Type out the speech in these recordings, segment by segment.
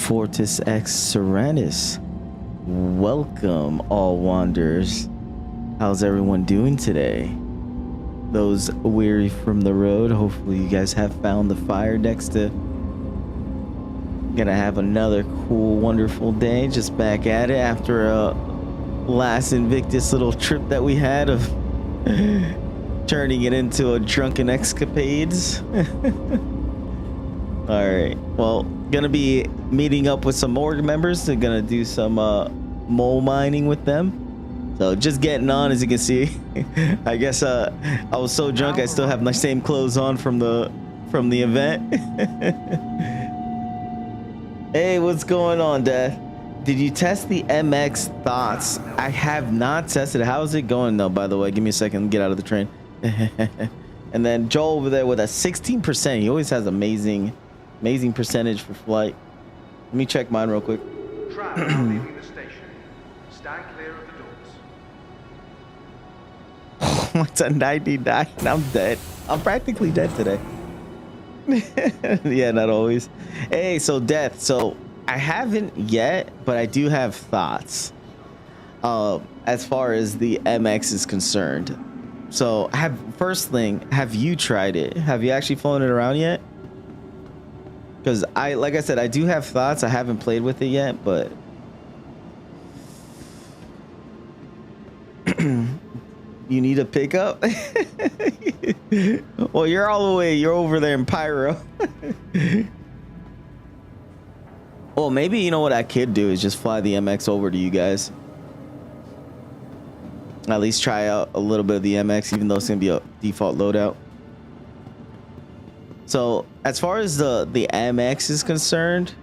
Fortis X Cineris. Welcome, all wanderers. How's everyone doing today? Those weary from the road, hopefully you guys have found the fire decks to gonna have another cool, wonderful day. Just back at it after a last Invictus little trip that we had of turning it into a drunken escapades. All right, well, gonna be meeting up with some morgue members. They're gonna do some mole mining with them, so just getting on. As you can see, I guess I was so drunk I still have my same clothes on from the event. Hey, what's going on, Dad? Did you test the MX thoughts? I have not tested it. How's it going though, by the way? Give me a second, get out of the train. And then Joel over there with a 16%. He always has amazing percentage for flight. Let me check mine real quick. Leaving the station. Stand clear of the doors. What's a 99? I'm dead. I'm practically dead today. Yeah, not always. Hey, so Death. So I haven't yet, but I do have thoughts as far as the MX is concerned. So first thing, have you tried it? Have you actually flown it around yet? Because like I said, I do have thoughts. I haven't played with it yet, but you need a pickup. Well, you're all the way. You're over there in Pyro. Well, maybe you know what I could do is just fly the MX over to you guys. At least try out a little bit of the MX, even though it's gonna be a default loadout. So as far as the MX is concerned,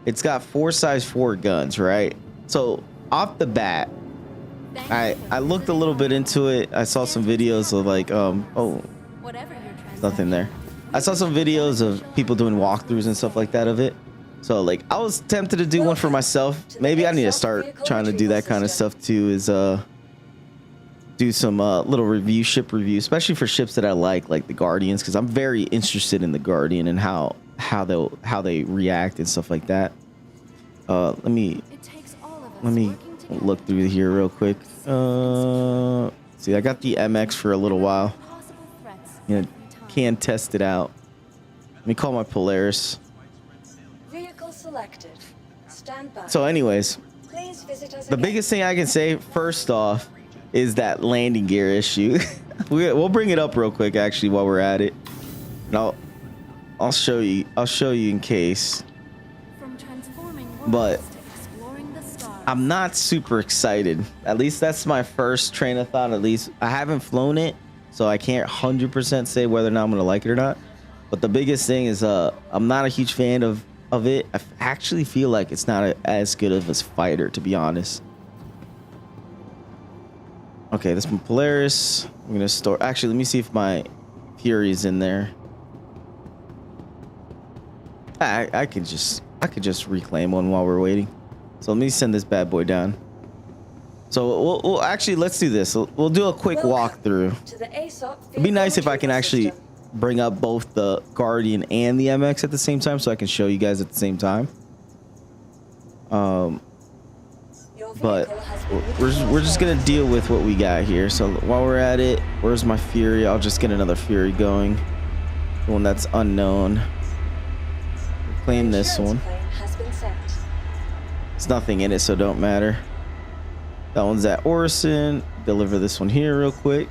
it's got 4.4 guns, right? So off the bat, I looked a little bit into it. I saw some videos of like nothing there. I saw some videos of people doing walkthroughs and stuff like that of it. So like I was tempted to do one for myself. Maybe I need to start trying to do that kind of stuff too, is do some little ship review, especially for ships that I like the Guardians, because I'm very interested in the Guardian and how they react and stuff like that. Let me look through here real quick. See, I got the MX for a little while. You know, can test it out. Let me call my Polaris. Vehicle selected. Stand by. So anyways, the biggest thing I can say first off is that landing gear issue. We'll bring it up real quick actually while we're at it, and I'll show you in case. But I'm not super excited. At least that's my first train of thought. At least I haven't flown it, so I can't 100% say whether or not I'm gonna like it or not. But the biggest thing is I'm not a huge fan of it. I actually feel like it's not as good of a fighter, to be honest. Okay, this one Polaris. I'm gonna store. Actually, let me see if my Fury is in there. I could just reclaim one while we're waiting. So let me send this bad boy down. So we'll actually, let's do this. We'll do a quick walkthrough. It'd be nice if I can actually bring up both the Guardian and the MX at the same time, so I can show you guys at the same time. But we're just gonna deal with what we got here. So while we're at it, where's my Fury? I'll just get another Fury going, the one that's unknown. Claim this one. It's nothing in it, so don't matter. That one's at Orison. Deliver this one here real quick,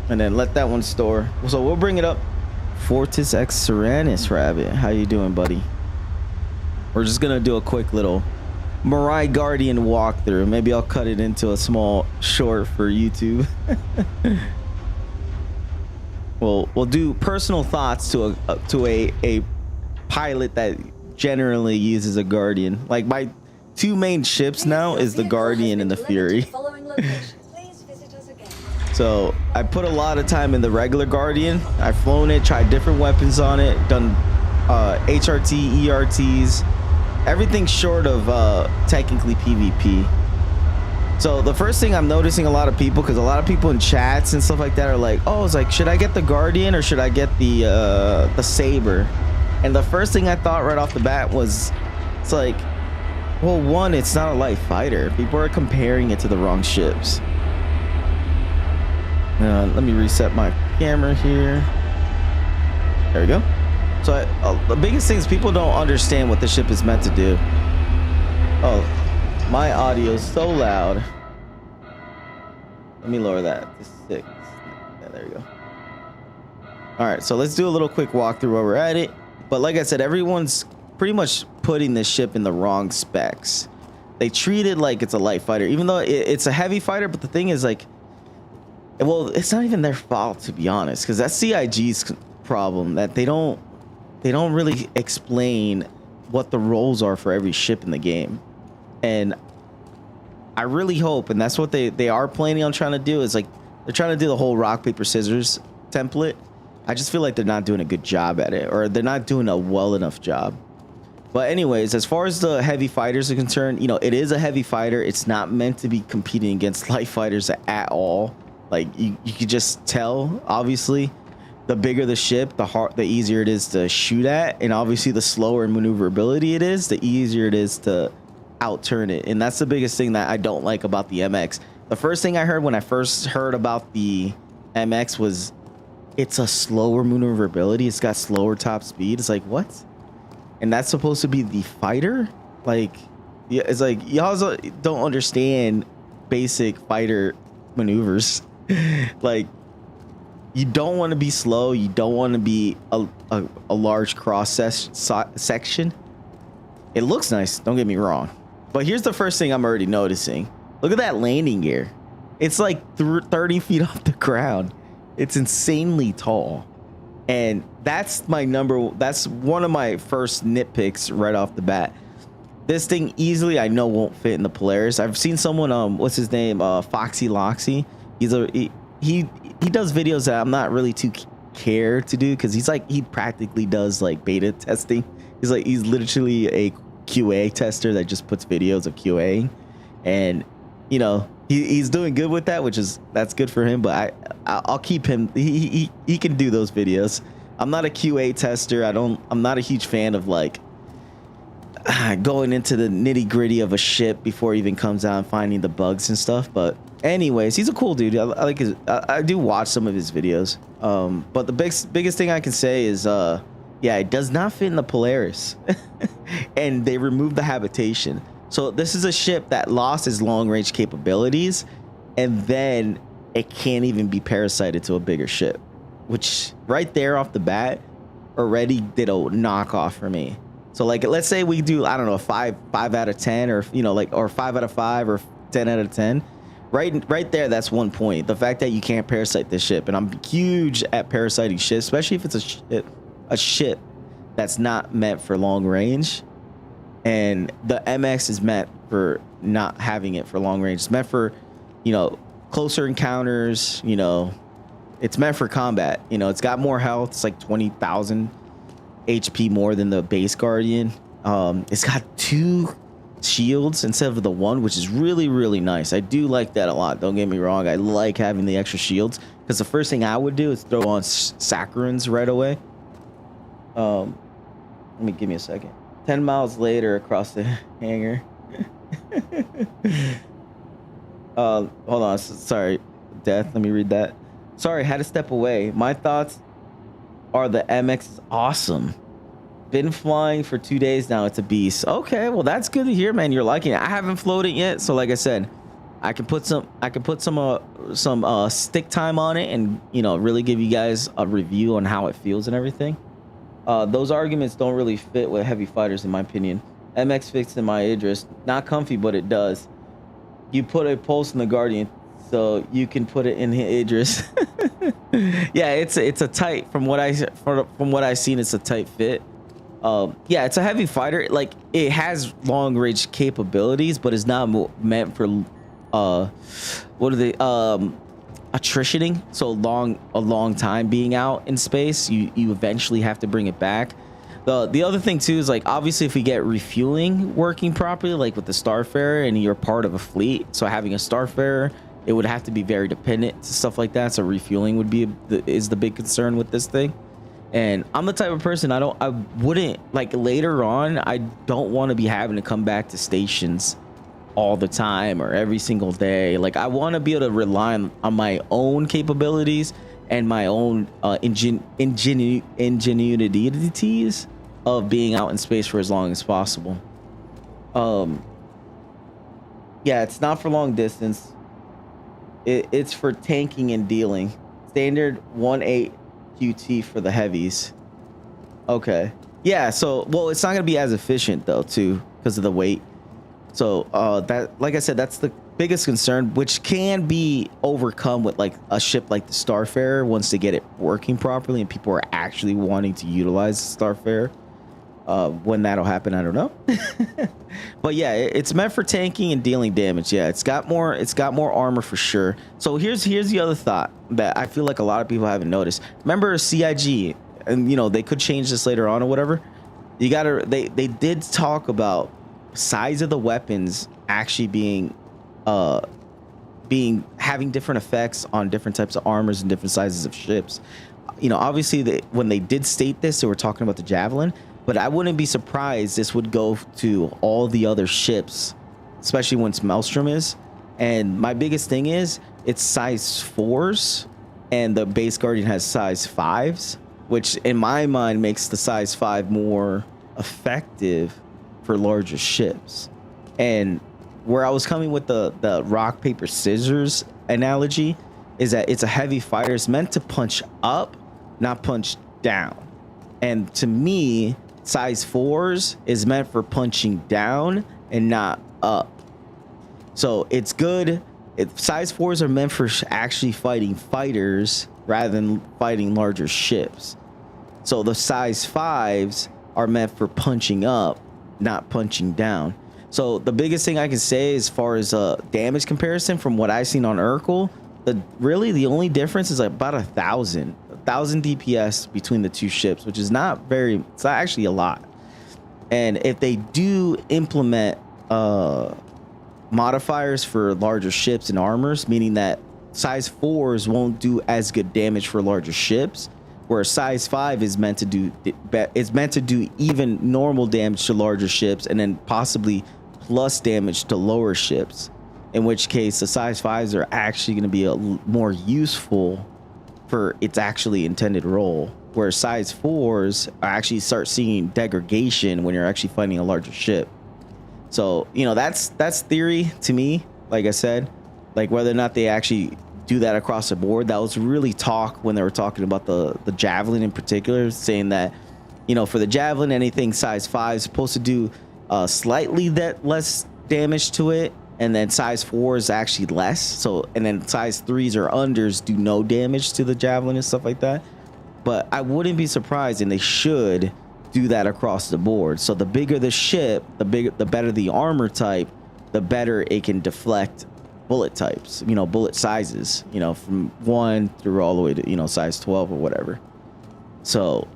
and then let that one store. So we'll bring it up. Fortis X Cineris Rabbit, how you doing, buddy? We're just gonna do a quick little Mirai Guardian walkthrough. Maybe I'll cut it into a small short for YouTube. We'll do personal thoughts to a pilot that generally uses a Guardian. Like my two main ships now is the Guardian and the Fury. So I put a lot of time in the regular Guardian. I've flown it, tried different weapons on it, done HRT, ERTs, everything short of technically PvP. So the first thing I'm noticing, a lot of people, because a lot of people in chats and stuff like that are like, oh, it's like, should I get the Guardian or should I get the Saber? And the first thing I thought right off the bat was, it's like, well, one, it's not a light fighter. People are comparing it to the wrong ships. Let me reset my camera here. There we go. So the biggest thing is people don't understand what the ship is meant to do. Oh, my audio is so loud. Let me lower that to 6. Yeah, there we go. All right, so let's do a little quick walkthrough while we're at it. But like I said, everyone's pretty much putting this ship in the wrong specs. They treat it like it's a light fighter, even though it's a heavy fighter. But the thing is, like, well, it's not even their fault, to be honest, because that's CIG's problem, that they don't really explain what the roles are for every ship in the game. And I really hope, and that's what they are planning on trying to do, is like they're trying to do the whole rock paper scissors template. I just feel like they're not doing a good job at it, or they're not doing a well enough job. But anyways, as far as the heavy fighters are concerned, you know, it is a heavy fighter. It's not meant to be competing against light fighters at all. Like you could just tell, obviously, the bigger the ship, the easier it is to shoot at, and obviously the slower maneuverability it is, the easier it is to outturn it. And that's the biggest thing that I don't like about the MX. The first thing I heard when I first heard about the MX was it's a slower maneuverability. It's got slower top speed. It's like, what? And that's supposed to be the fighter? Like, yeah, it's like y'all don't understand basic fighter maneuvers. Like, you don't want to be slow. You don't want to be a large cross section. It looks nice, don't get me wrong. But here's the first thing I'm already noticing. Look at that landing gear. It's like 30 feet off the ground. It's insanely tall. And that's that's one of my first nitpicks right off the bat. This thing easily, I know, won't fit in the Polaris. I've seen someone, what's his name? Foxy Loxy. He does videos that I'm not really too care to do, because he practically does like beta testing. He's literally a QA tester that just puts videos of QA, and you know, he's doing good with that, that's good for him. But I'll keep him. He can do those videos. I'm not a QA tester. I'm not a huge fan of like going into the nitty gritty of a ship before it even comes out and finding the bugs and stuff. But anyways, he's a cool dude. I like his. I do watch some of his videos. But the biggest thing I can say is, yeah, it does not fit in the Polaris, and they removed the habitation. So this is a ship that lost its long range capabilities, and then it can't even be parasited to a bigger ship, which right there off the bat already did a knockoff for me. So like, let's say we do, I don't know, 5 out of 10, or you know, like, or 5 out of 5 or 10 out of 10. Right there, that's 1 point. The fact that you can't parasite this ship, and I'm huge at parasiting ships, especially if it's a ship that's not meant for long range. And the MX is meant for not having it for long range. It's meant for, you know, closer encounters. You know, it's meant for combat. You know, it's got more health. It's like 20,000 HP more than the base Guardian. It's got 2 shields instead of the 1, which is really, really nice. I do like that a lot. Don't get me wrong. I like having the extra shields, because the first thing I would do is throw on saccharins right away. Give me a second. 10 miles later across the hangar. Hold on. Sorry, Death. Let me read that. Sorry, had to step away. My thoughts are the MX is awesome. Been flying for 2 days now. It's a beast. Okay, well, that's good to hear, man. You're liking it. I haven't flown it yet, so like I said, I can put some stick time on it, and you know, really give you guys a review on how it feels and everything. Those arguments don't really fit with heavy fighters, in my opinion. MX fits in my Idris. Not comfy, but it does. You put a pulse in the Guardian, so you can put it in the Idris. Yeah, it's a tight. From what I've seen, it's a tight fit. Yeah, it's a heavy fighter. Like, it has long range capabilities, but it's not meant for what are they? Attritioning. So a long time being out in space, you eventually have to bring it back. The other thing too is, like, obviously if we get refueling working properly, like with the Starfarer, and you're part of a fleet, so having a Starfarer, it would have to be very dependent to stuff like that. So refueling would be is the big concern with this thing. And I'm the type of person I wouldn't like later on. I don't want to be having to come back to stations all the time or every single day. Like I want to be able to rely on my own capabilities and my own ingenuities of being out in space for as long as possible. Yeah, it's not for long distance. It's for tanking and dealing. Standard 1.8 QT for the heavies. Okay. Yeah, so well, it's not gonna be as efficient though too because of the weight. So that, like I said, that's the biggest concern, which can be overcome with like a ship like the Starfarer once they get it working properly and people are actually wanting to utilize the Starfarer. When that'll happen, I don't know. But yeah, it's meant for tanking and dealing damage. Yeah, it's got more armor for sure. So here's the other thought that I feel like a lot of people haven't noticed. Remember CIG, and you know they could change this later on or whatever. You gotta they did talk about size of the weapons actually being having different effects on different types of armors and different sizes of ships. You know, obviously when they did state this, they were talking about the Javelin. But I wouldn't be surprised this would go to all the other ships, especially once Maelstrom is. And my biggest thing is it's size 4s and the base Guardian has size 5s, which in my mind makes the size 5 more effective for larger ships. And where I was coming with the rock, paper, scissors analogy is that it's a heavy fighter. It's meant to punch up, not punch down. And to me, size 4s is meant for punching down and not up. So it's good if size 4s are meant for actually fighting fighters rather than fighting larger ships. So the size 5s are meant for punching up, not punching down. So the biggest thing I can say as far as damage comparison from what I've seen on Urkel, the only difference is like about 1,000 DPS between the two ships, which is not very, it's not actually a lot. And if they do implement modifiers for larger ships and armors, meaning that size 4s won't do as good damage for larger ships, where size 5 is meant to do even normal damage to larger ships and then possibly plus damage to lower ships, in which case the size 5s are actually going to be more useful for its actually intended role, where size 4s actually start seeing degradation when you're actually fighting a larger ship. So you know that's theory to me. Like I said, like whether or not they actually do that across the board, that was really talk when they were talking about the Javelin in particular, saying that, you know, for the Javelin, anything size 5 is supposed to do slightly less damage to it, and then size 4 is actually less. So, and then size 3s or unders do no damage to the Javelin and stuff like that. But I wouldn't be surprised, and they should do that across the board. So the bigger the ship, the better the armor type, the better it can deflect bullet types, you know, bullet sizes, you know, from 1 through all the way to, you know, size 12 or whatever. So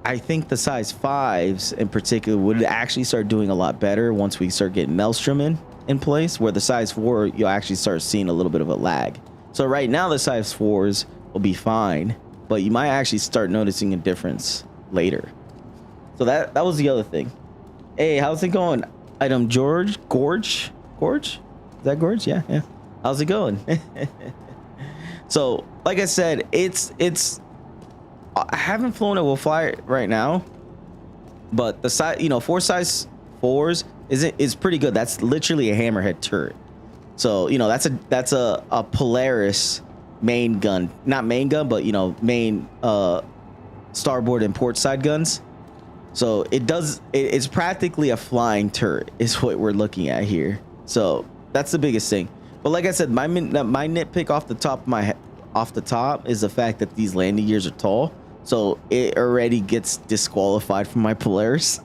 I think the size 5s in particular would actually start doing a lot better once we start getting Maelstrom in place, where the size 4 you'll actually start seeing a little bit of a lag. So right now the size 4s will be fine, but you might actually start noticing a difference later. So that was the other thing. Hey, how's it going? Item Gorge? Is that Gorge? Yeah. How's it going? So like I said, it's I haven't flown it. We'll fly it right now, but the size, you know, 4 size 4s is pretty good. That's literally a hammerhead turret. So you know that's a Polaris main gun, not main gun, but you know, main starboard and port side guns. So it's practically a flying turret is what we're looking at here. So that's the biggest thing. But like I said, my nitpick off the top is the fact that these landing gears are tall. So it already gets disqualified from my Polaris.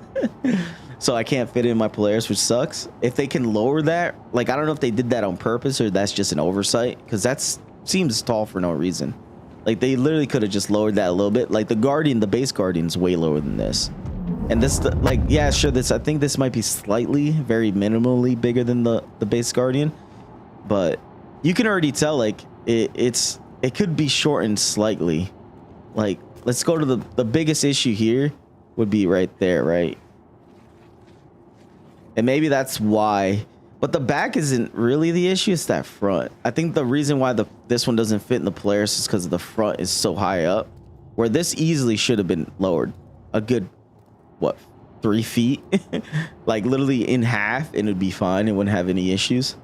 So I can't fit in my Polaris, which sucks. If they can lower that, like, I don't know if they did that on purpose or that's just an oversight, because that seems tall for no reason. Like, they literally could have just lowered that a little bit. Like, the base Guardian's way lower than this. And this, like, yeah, sure, I think this might be slightly, very minimally bigger than the base Guardian. But you can already tell, like, it could be shortened slightly. Like, let's go to the biggest issue here would be right there, right? And maybe that's why, but the back isn't really the issue, it's that front. I think the reason why this one doesn't fit in the Polaris is because the front is so high up, where this easily should have been lowered a good, what, 3 feet? Like literally in half, and it'd be fine. It wouldn't have any issues.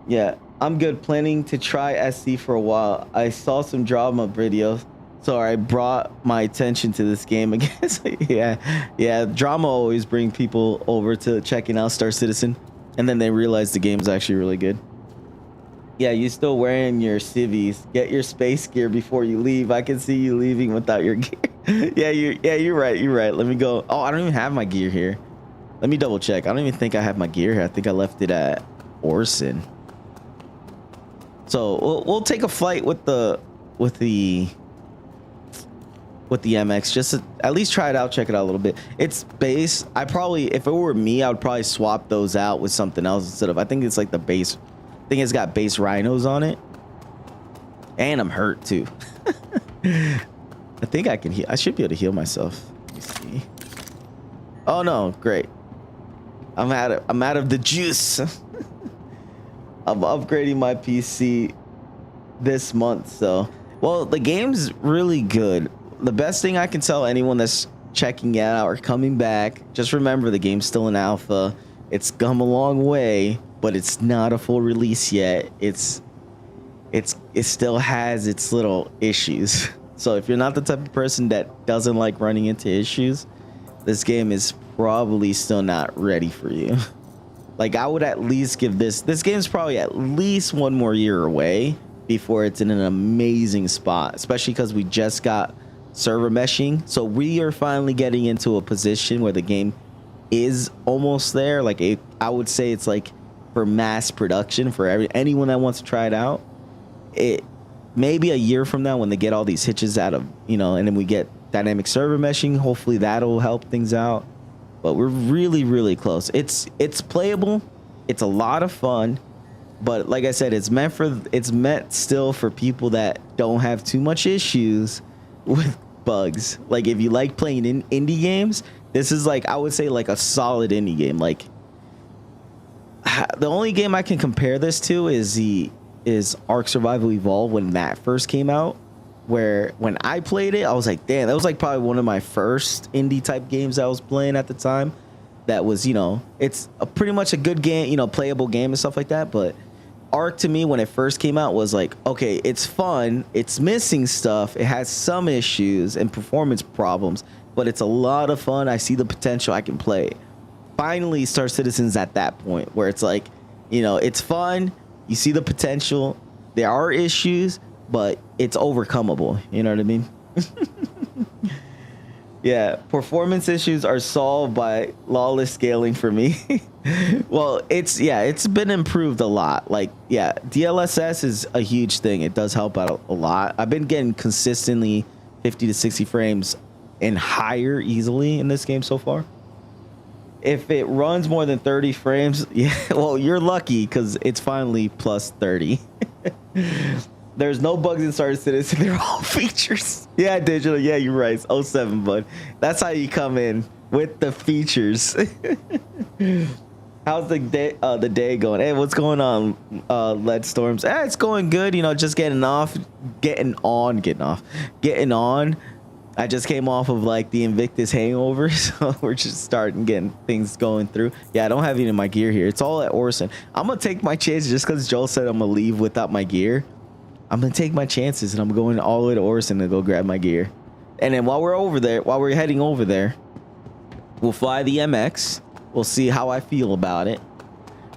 Yeah, I'm good. Planning to try SC for a while. I saw some drama videos, so I brought my attention to this game again. yeah, drama always bring people over to checking out Star Citizen, and then they realize the game's actually really good. Yeah, you still wearing your civvies. Get your space gear before you leave. I can see you leaving without your gear. You're right. Let me go. Oh, I don't even have my gear here. Let me double check. I don't even think I have my gear here. I think I left it at Orson. So we'll take a flight with the MX, just to at least try it out, check it out a little bit. It's base. I probably, if it were me, I would probably swap those out with something else instead of, I think it's like the base. I think it's got base rhinos on it, and I'm hurt too. I think I can heal. I should be able to heal myself. Let me see. Oh no, great. I'm out of the juice. I'm upgrading my PC this month, so well, the game's really good. The best thing I can tell anyone that's checking it out or coming back, just remember the game's still in alpha. It's come a long way, but it's not a full release yet. It still has its little issues. So if you're not the type of person that doesn't like running into issues, this game is probably still not ready for you. Like, I would at least give this game's probably at least 1 more year away before it's in an amazing spot, especially because we just got server meshing. So we are finally getting into a position where the game is almost there. Like, I would say it's like for mass production for anyone that wants to try it out. It maybe a year from now, when they get all these hitches out of, and then we get dynamic server meshing, hopefully that'll help things out. But we're really, really close. It's playable. It's a lot of fun. But like I said, it's meant still for people that don't have too much issues with bugs. Like, if you like playing in indie games, this is like, I would say, like a solid indie game. Like, the only game I can compare this to is Ark Survival Evolved when that first came out. Where when I played it, I was like, damn, that was like probably one of my first indie type games I was playing at the time. That was, it's pretty much a good game, playable game and stuff like that. But Ark, to me, when it first came out, was like, okay, it's fun, it's missing stuff, it has some issues and performance problems, but it's a lot of fun. I see the potential, I can play. Finally, Star Citizen's at that point where it's like, it's fun, you see the potential, there are issues, but it's overcomable. You know what I mean? Yeah, performance issues are solved by lawless scaling for me. Well, it's been improved a lot. Like, yeah, DLSS is a huge thing. It does help out a lot. I've been getting consistently 50 to 60 frames and higher easily in this game so far. If it runs more than 30 frames, yeah, well, you're lucky because it's finally plus 30. There's no bugs in Star Citizen. They're all features. Yeah, digital. Yeah, you're right. It's 07, bud. That's how you come in with the features. How's the day going? Hey, what's going on, Lead Storms? It's going good. Just getting on. I just came off of like the Invictus hangover, so we're just starting getting things going through. Yeah, I don't have any of my gear here. It's all at Orson. I'm gonna take my chances just because Joel said I'm gonna leave without my gear. I'm gonna take my chances and I'm going all the way to Orson to go grab my gear. And then while we're heading over there, we'll fly the MX. We'll see how I feel about it.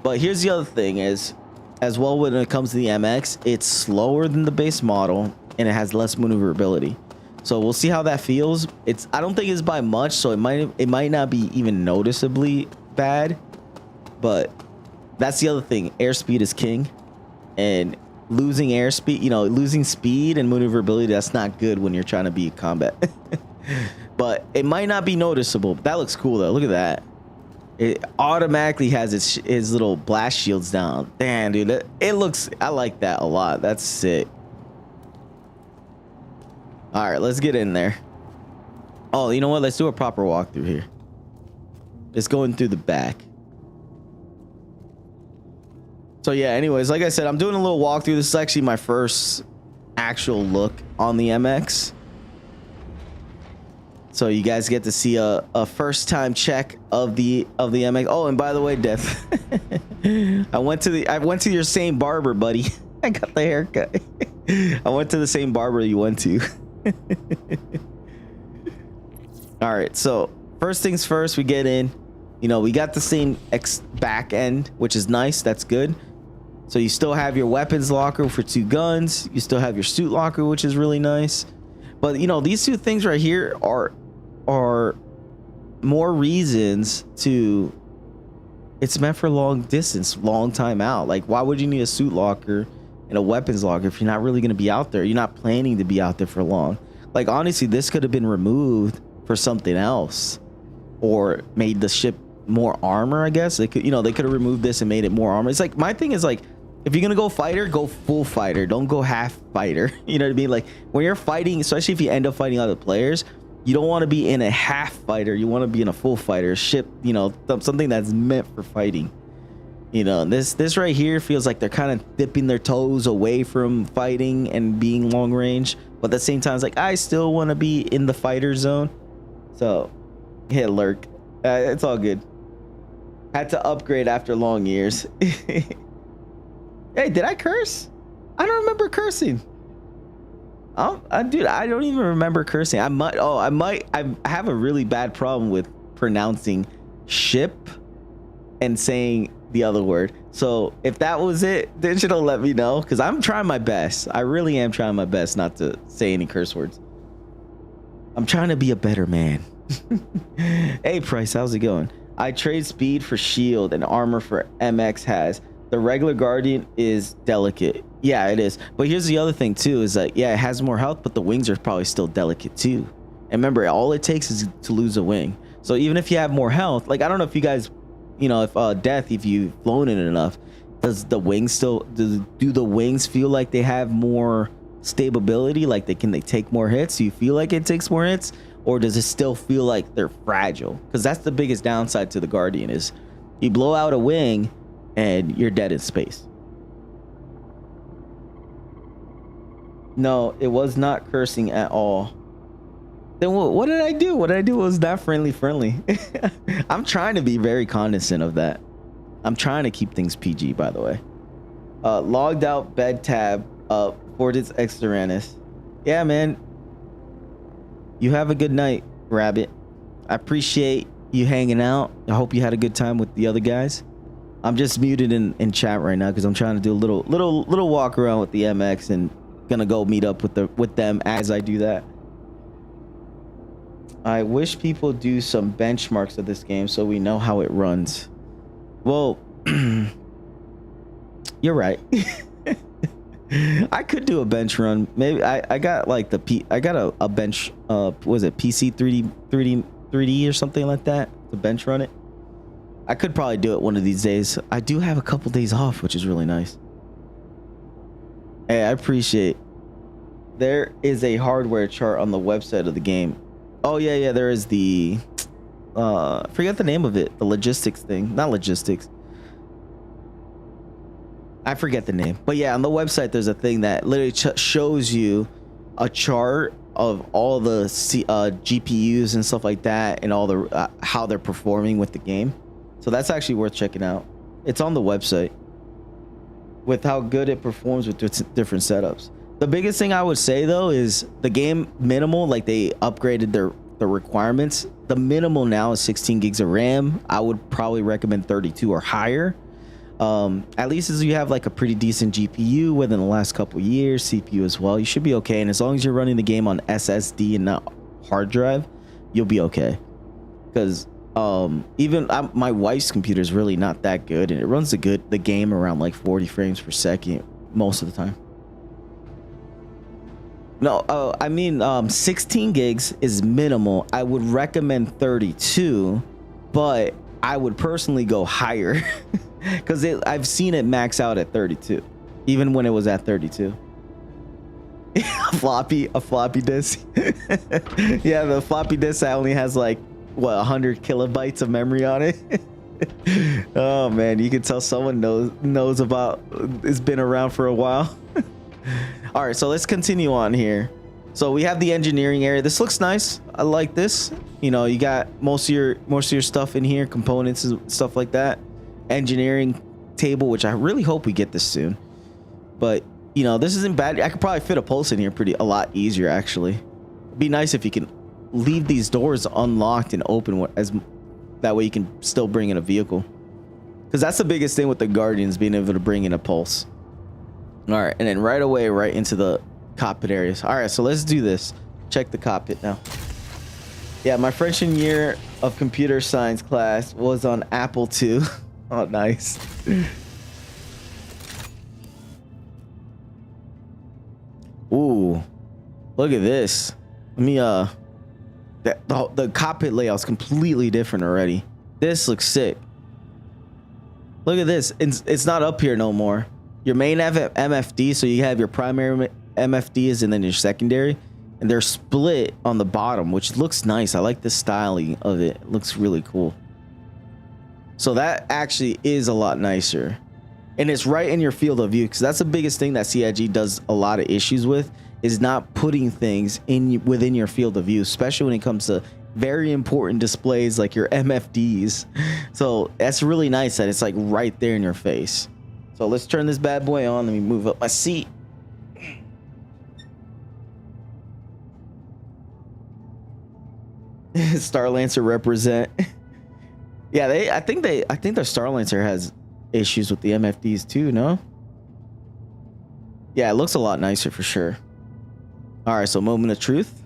But here's the other thing is, as well, when it comes to the MX, it's slower than the base model and it has less maneuverability. So we'll see how that feels. I don't think it's by much, so it might not be even noticeably bad. But that's the other thing. Airspeed is king. And losing airspeed, losing speed and maneuverability, that's not good when you're trying to be in combat. But it might not be noticeable. That looks cool though. Look at that. It automatically has its little blast shields down. Damn, dude, I like that a lot. That's sick. All right, let's get in there. Oh, you know what? Let's do a proper walkthrough here. Just going through the back. So yeah, anyways, like I said, I'm doing a little walkthrough. This is actually my first actual look on the MX. So you guys get to see a first time check of the MX. Oh, and by the way, Death, I went to your same barber, buddy. I got the haircut. I went to the same barber you went to. All right, so first things first, we get in. You know, we got the same back end, which is nice. That's good. So you still have your weapons locker for 2 guns. You still have your suit locker, which is really nice. But you know, these 2 things right here are more reasons to. It's meant for long distance, long time out. Like, why would you need a suit locker and a weapons locker if you're not really going to be out there? You're not planning to be out there for long. Like, honestly, this could have been removed for something else, or made the ship more armor. I guess they could, you know, they could have removed this and made it more armor. It's like, my thing is like, if you're gonna go fighter, go full fighter. Don't go half fighter. You know what I mean? Like, when you're fighting, especially if you end up fighting other players, you don't want to be in a half fighter. You want to be in a full fighter ship. You know, something that's meant for fighting. You know, this right here feels like they're kind of dipping their toes away from fighting and being long range, but at the same time, it's like, I still want to be in the fighter zone. So, hit lurk. It's all good. Had to upgrade after long years. Hey, did I curse? I don't remember cursing. Dude, I don't even remember cursing. I have a really bad problem with pronouncing ship and saying the other word. So if that was it, Digital, let me know, because I'm trying my best. I really am trying my best not to say any curse words. I'm trying to be a better man. Hey, Price, how's it going? I trade speed for shield and armor for MX has. The regular Guardian is delicate. Yeah, it is. But here's the other thing too, is that, yeah, it has more health, but the wings are probably still delicate too. And remember, all it takes is to lose a wing. So even if you have more health, like, I don't know if you guys, you know, if Death, if you've flown it enough, does the wings still, do the wings feel like they have more stability? Like they take more hits? Do you feel like it takes more hits? Or does it still feel like they're fragile? Because that's the biggest downside to the Guardian, is you blow out a wing and you're dead in space. No, it was not cursing at all. Then what did I do? What did I do? It was not friendly. I'm trying to be very cognizant of that. I'm trying to keep things PG, by the way. Logged out bed tab. Fortis X Cineris. Yeah, man. You have a good night, Rabbit. I appreciate you hanging out. I hope you had a good time with the other guys. I'm just muted in chat right now because I'm trying to do a little walk around with the MX, and gonna go meet up with them as I do that. I wish people do some benchmarks of this game so we know how it runs. Well, you're right. I could do a bench run. Maybe I got like I got a bench. Was it PC 3D or something like that to bench run it? I could probably do it one of these days. I do have a couple days off, which is really nice. Hey, I appreciate. There is a hardware chart on the website of the game. Oh yeah, there is the forget the name of it. The logistics thing, not logistics. I forget the name, but yeah, on the website there's a thing that literally shows you a chart of all the GPUs and stuff like that, and all the how they're performing with the game. So that's actually worth checking out. It's on the website with how good it performs with different setups. The biggest thing I would say though is the game minimal, like they upgraded the requirements. The minimal now is 16 gigs of RAM. I would probably recommend 32 or higher. At least as you have like a pretty decent GPU within the last couple years, CPU as well, you should be okay. And as long as you're running the game on SSD and not hard drive, you'll be okay. Because even my wife's computer is really not that good, and it runs the game around like 40 frames per second most of the time. No, I mean 16 gigs is minimal. I would recommend 32, but I would personally go higher because I've seen it max out at 32, even when it was at 32. A floppy disk. Yeah, the floppy disk that only has like what 100 kilobytes of memory on it. Oh man, you can tell someone knows about. It's been around for a while. All right, so let's continue on here. So we have the engineering area. This looks nice. I like this. You know, you got most of your stuff in here, components and stuff like that. Engineering table, which I really hope we get this soon. But you know, this isn't bad. I could probably fit a pulse in here a lot easier actually. It'd be nice if you can leave these doors unlocked and open as that way you can still bring in a vehicle. Because that's the biggest thing with the Guardians, being able to bring in a pulse. All right, and then right away, right into the cockpit areas. All right, so let's do this. Check the cockpit now. Yeah, my freshman year of computer science class was on Apple II. Oh, nice. Ooh, look at this. Let me the cockpit layout's completely different already. This looks sick. Look at this. It's not up here no more. Your main MFD, so you have your primary MFDs and then your secondary, and they're split on the bottom, which looks nice. I like the styling of it. It looks really cool. So that actually is a lot nicer. And it's right in your field of view, because that's the biggest thing that CIG does a lot of issues with, is not putting things within your field of view, especially when it comes to very important displays like your MFDs. So that's really nice that it's like right there in your face. So let's turn this bad boy on. Let me move up my seat. Starlancer represent. Yeah, I think their Starlancer has issues with the MFDs too, no? Yeah, it looks a lot nicer for sure. All right, so moment of truth.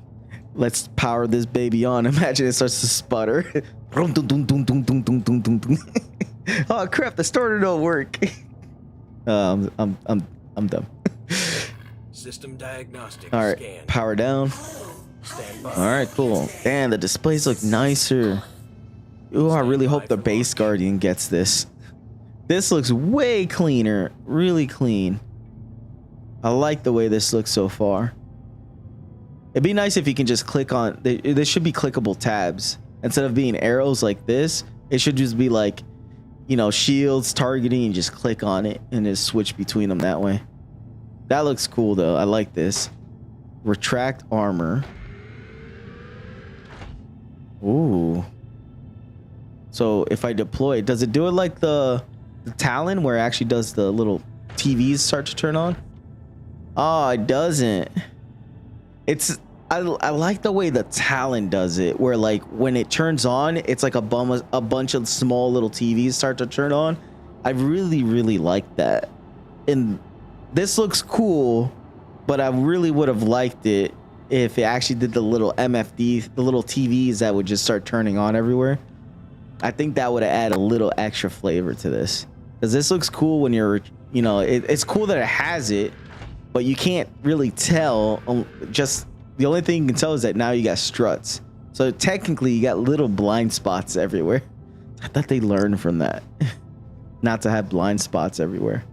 Let's power this baby on. Imagine it starts to sputter. Oh crap, the starter don't work. I'm dumb. System diagnostic. All right, scan. power down. Stand by. All right, cool. Damn, the displays look nicer. Ooh, I really hope the base Guardian gets this. This looks way cleaner, really clean. I like the way this looks so far. It'd be nice if you can just click on, there should be clickable tabs. Instead of being arrows like this, it should just be like, you know, shields, targeting, and just click on it and just switch between them that way. That looks cool though. I like this. Retract armor. Ooh. So if I deploy it, does it do it like the Talon, where it actually does the little TVs start to turn on? Oh, it doesn't. I like the way the Talon does it, where like when it turns on, it's like a bunch of small little TVs start to turn on. I really like that. And this looks cool, but I really would have liked it if it actually did the little MFD, the little TVs that would just start turning on everywhere. I think that would have added a little extra flavor to this, because this looks cool when you're, you know, it's cool that it has it, but you can't really tell. Just the only thing you can tell is that now you got struts, so technically you got little blind spots everywhere. I thought they learned from that not to have blind spots everywhere.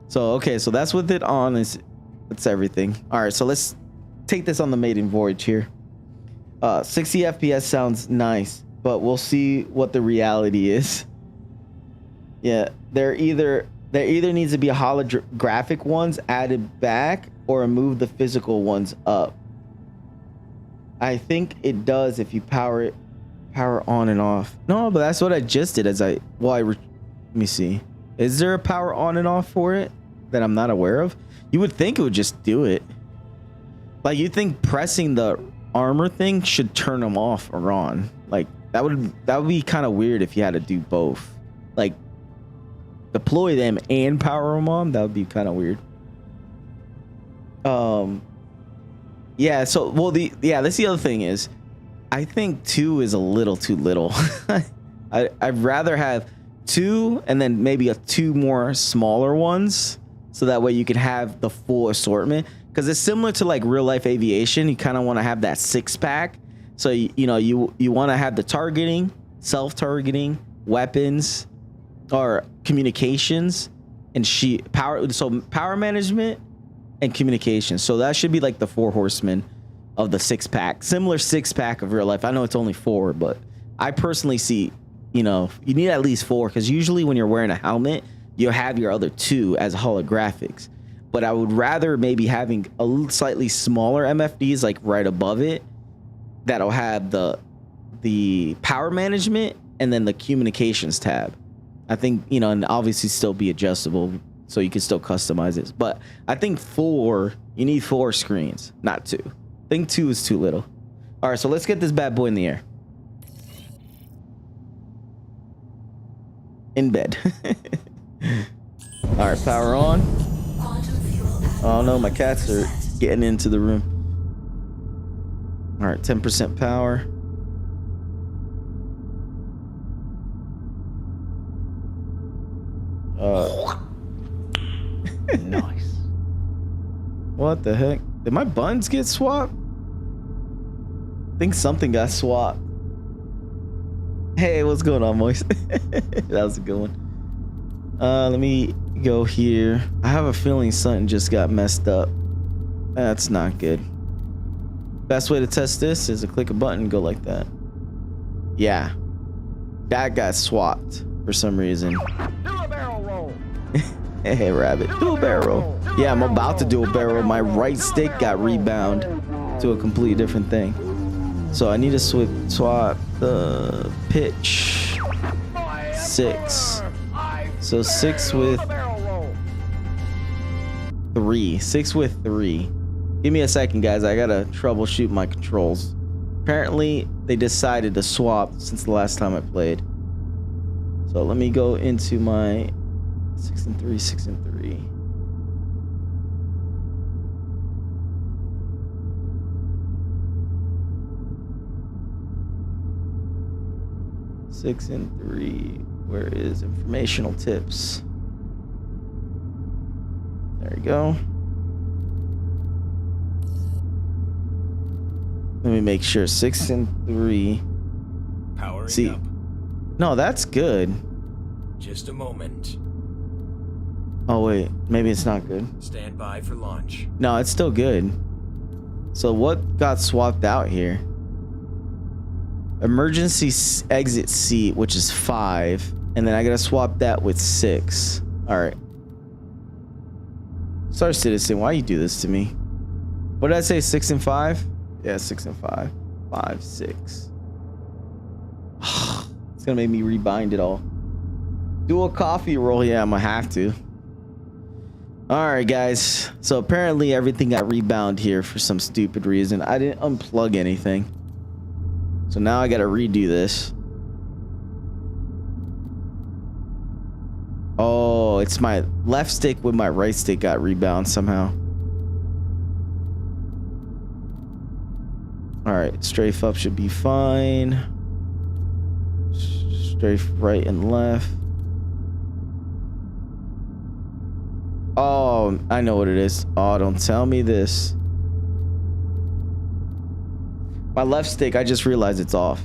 So okay, so that's with it on. It's everything. All right, so let's take this on the maiden voyage here. 60 FPS sounds nice, but we'll see what the reality is. Yeah, there either needs to be a holographic ones added back, or move the physical ones up. I think it does if you power on and off. No, but that's what I just did. Let me see. Is there a power on and off for it that I'm not aware of? You would think it would just do it. Like, you think pressing the armor thing should turn them off or on. Like, that would be kind of weird if you had to do both. Like, deploy them and power them on. That would be kind of weird. Yeah, so that's the other thing is, I think 2 is a little too little. I'd rather have 2 and then maybe 2 more smaller ones, so that way you can have the full assortment. Because it's similar to like real life aviation. You kind of want to have that 6-pack. So you know, you want to have the targeting, self-targeting, weapons, or communications, and power. So power management and communication. So that should be like the 4 horsemen of the 6-pack, similar 6-pack of real life. I know it's only 4, but I personally see, you know, you need at least 4, because usually when you're wearing a helmet, you have your other 2 as holographics. But I would rather maybe having a slightly smaller MFDs like right above it that'll have the power management and then the communications tab. I think, you know, and obviously still be adjustable so you can still customize it. But I think 4, you need 4 screens, not 2. I think 2 is too little. All right, so let's get this bad boy in the air. In bed. All right, power on. Oh no, my cats are getting into the room. All right, 10% power. Nice. What the heck? Did my buttons get swapped? I think something got swapped. Hey, what's going on, Moist? That was a good one. Let me go here. I have a feeling something just got messed up. That's not good. Best way to test this is to click a button and go like that. Yeah. That got swapped for some reason. Do a barrel roll. Hey, rabbit. Do a barrel roll. Yeah, I'm about to do a barrel. My right stick got rebound to a completely different thing. So I need to swap the pitch. 6. So 6 with 3. 6 with 3. Give me a second, guys. I gotta troubleshoot my controls. Apparently, they decided to swap since the last time I played. So let me go into my 6 and 3, 6 and 3. Six and 3. Where is informational tips? There we go. Let me make sure. 6 and 3. Powering See. up. No, that's good. Just a moment. Oh wait, maybe it's not good. Stand by for launch. No, it's still good. So what got swapped out here? Emergency exit seat, which is 5, and then I gotta swap that with 6. All right. Star Citizen, why you do this to me? What did I say? 6 and 5? Yeah, 6 and 5. 5, 6. It's gonna make me rebind it all. Do a coffee roll. Yeah, I'm gonna have to. All right, guys. So apparently everything got rebound here for some stupid reason. I didn't unplug anything. So now I gotta redo this. Oh, it's my left stick with my right stick got rebound somehow. All right, strafe up should be fine. Strafe right and left. Oh, I know what it is. Oh, don't tell me this. My left stick, I just realized it's off.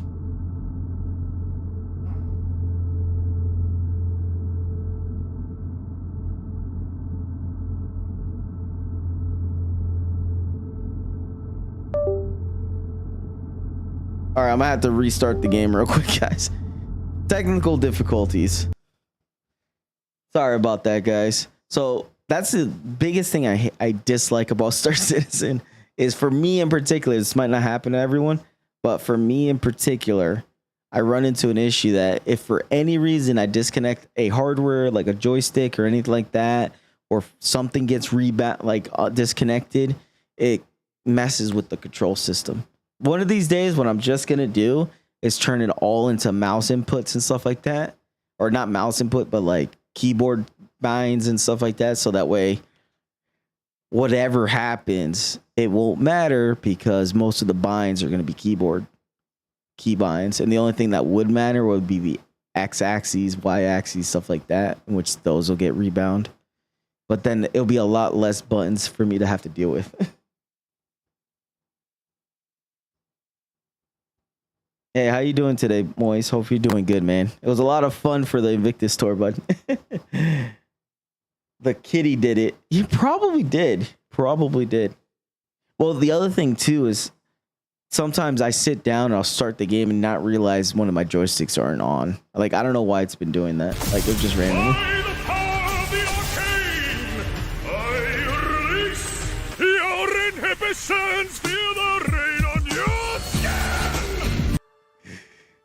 All right, I'm gonna have to restart the game real quick, guys. Technical difficulties. Sorry about that, guys. So that's the biggest thing I dislike about Star Citizen is, for me in particular, this might not happen to everyone, but for me in particular, I run into an issue that if for any reason I disconnect a hardware like a joystick or anything like that, or something gets disconnected, it messes with the control system. One of these days, what I'm just gonna do is turn it all into mouse inputs and stuff like that, or not mouse input, but like keyboard binds and stuff like that, so that way whatever happens, it won't matter, because most of the binds are going to be keyboard key binds, and the only thing that would matter would be the x-axis, y-axis, stuff like that, in which those will get rebound. But then it'll be a lot less buttons for me to have to deal with. Hey, how you doing today, Moise? Hope you're doing good, man. It was a lot of fun for the Invictus tour, bud. The kitty did it. You probably did. probably did. Well, the other thing too is sometimes I sit down and I'll start the game and not realize one of my joysticks aren't on. Like, I don't know why it's been doing that. Like, it just randomly. By the power of the arcane, I release your inhibitions. Feel the rain on your skin.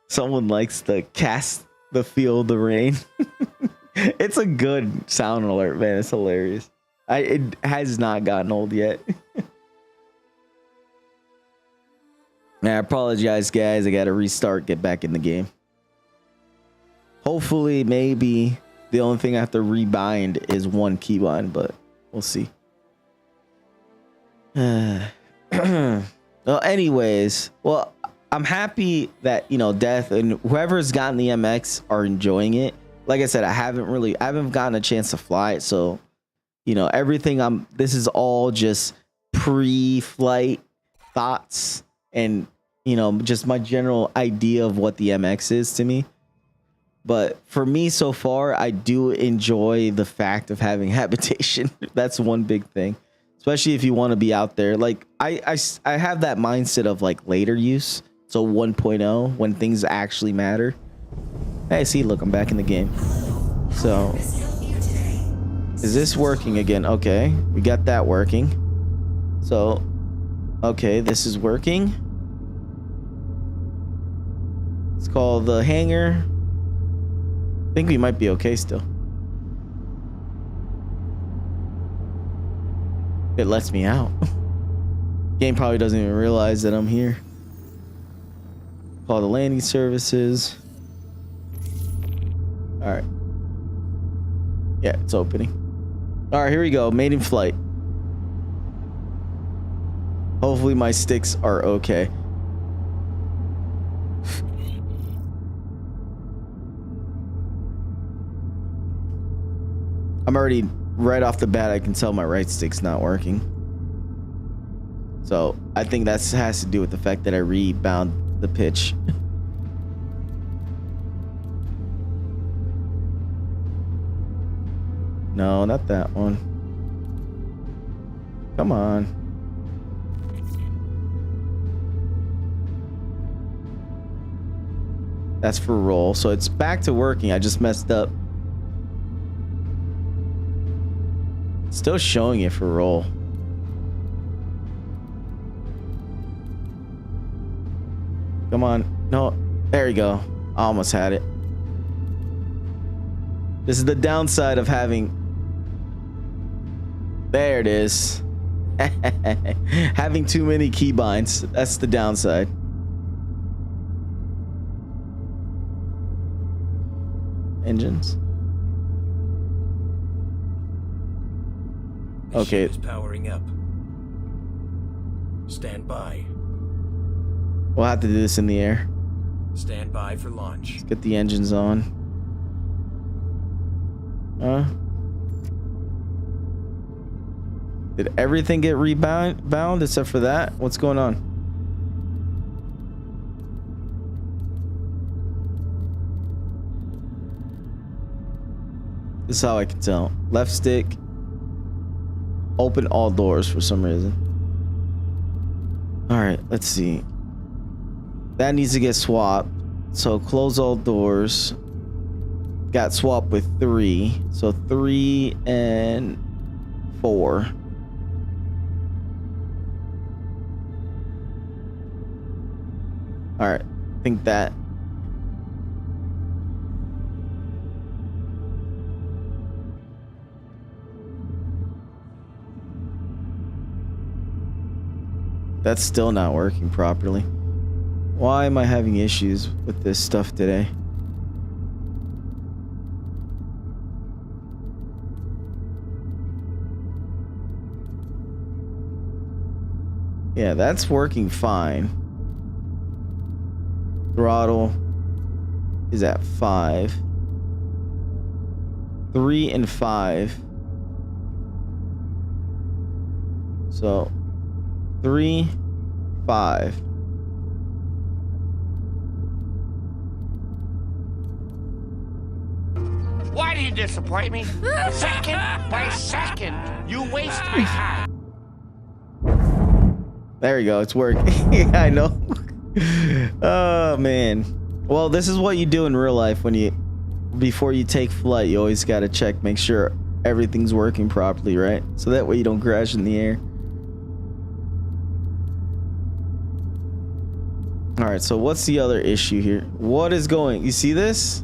Someone likes to cast the feel the rain. It's a good sound alert, man. It's hilarious. It has not gotten old yet. I apologize, guys. I gotta restart, get back in the game. Hopefully, maybe the only thing I have to rebind is one keybind, but we'll see. Well, anyways, well, I'm happy that, you know, Death and whoever's gotten the MX are enjoying it. Like I said, I haven't gotten a chance to fly it, so you know, everything this is all just pre-flight thoughts and, you know, just my general idea of what the MX is to me. But for me so far, I do enjoy the fact of having habitation. That's one big thing, especially if you want to be out there. Like I have that mindset of like later use. So 1.0 when things actually matter. Hey, see, look, I'm back in the game. So is this working again? Okay, we got that working. So, okay, this is working. It's called the hangar. I think we might be okay still. It lets me out. Game probably doesn't even realize that I'm here. Call the landing services. All right. Yeah, it's opening. All right, here we go. Maiden flight. Hopefully my sticks are okay. I'm already, right off the bat, I can tell my right stick's not working. So I think that has to do with the fact that I rebound the pitch. No, not that one. Come on. That's for roll. So it's back to working. I just messed up. Still showing it for roll. Come on. No. There you go. I almost had it. This is the downside of having... There it is. Having too many keybinds. That's the downside. Engines. Okay. Is powering up. Stand by. We'll have to do this in the air. Stand by for launch. Let's get the engines on. Did everything get rebound except for that? What's going on? This is how I can tell. Left stick. Open all doors for some reason. All right, let's see. That needs to get swapped. So close all doors. Got swapped with 3. So 3 and 4. All right, I think that. That's still not working properly. Why am I having issues with this stuff today? Yeah, that's working fine. Throttle is at 5. 3 and 5. So 3, 5. Why do you disappoint me? Second by second, you waste my time. There you go. It's working. Yeah, I know. Oh man. Well, this is what you do in real life when before you take flight. You always got to check, make sure everything's working properly, right? So that way you don't crash in the air. All right. So what's the other issue here? What is going? You see this?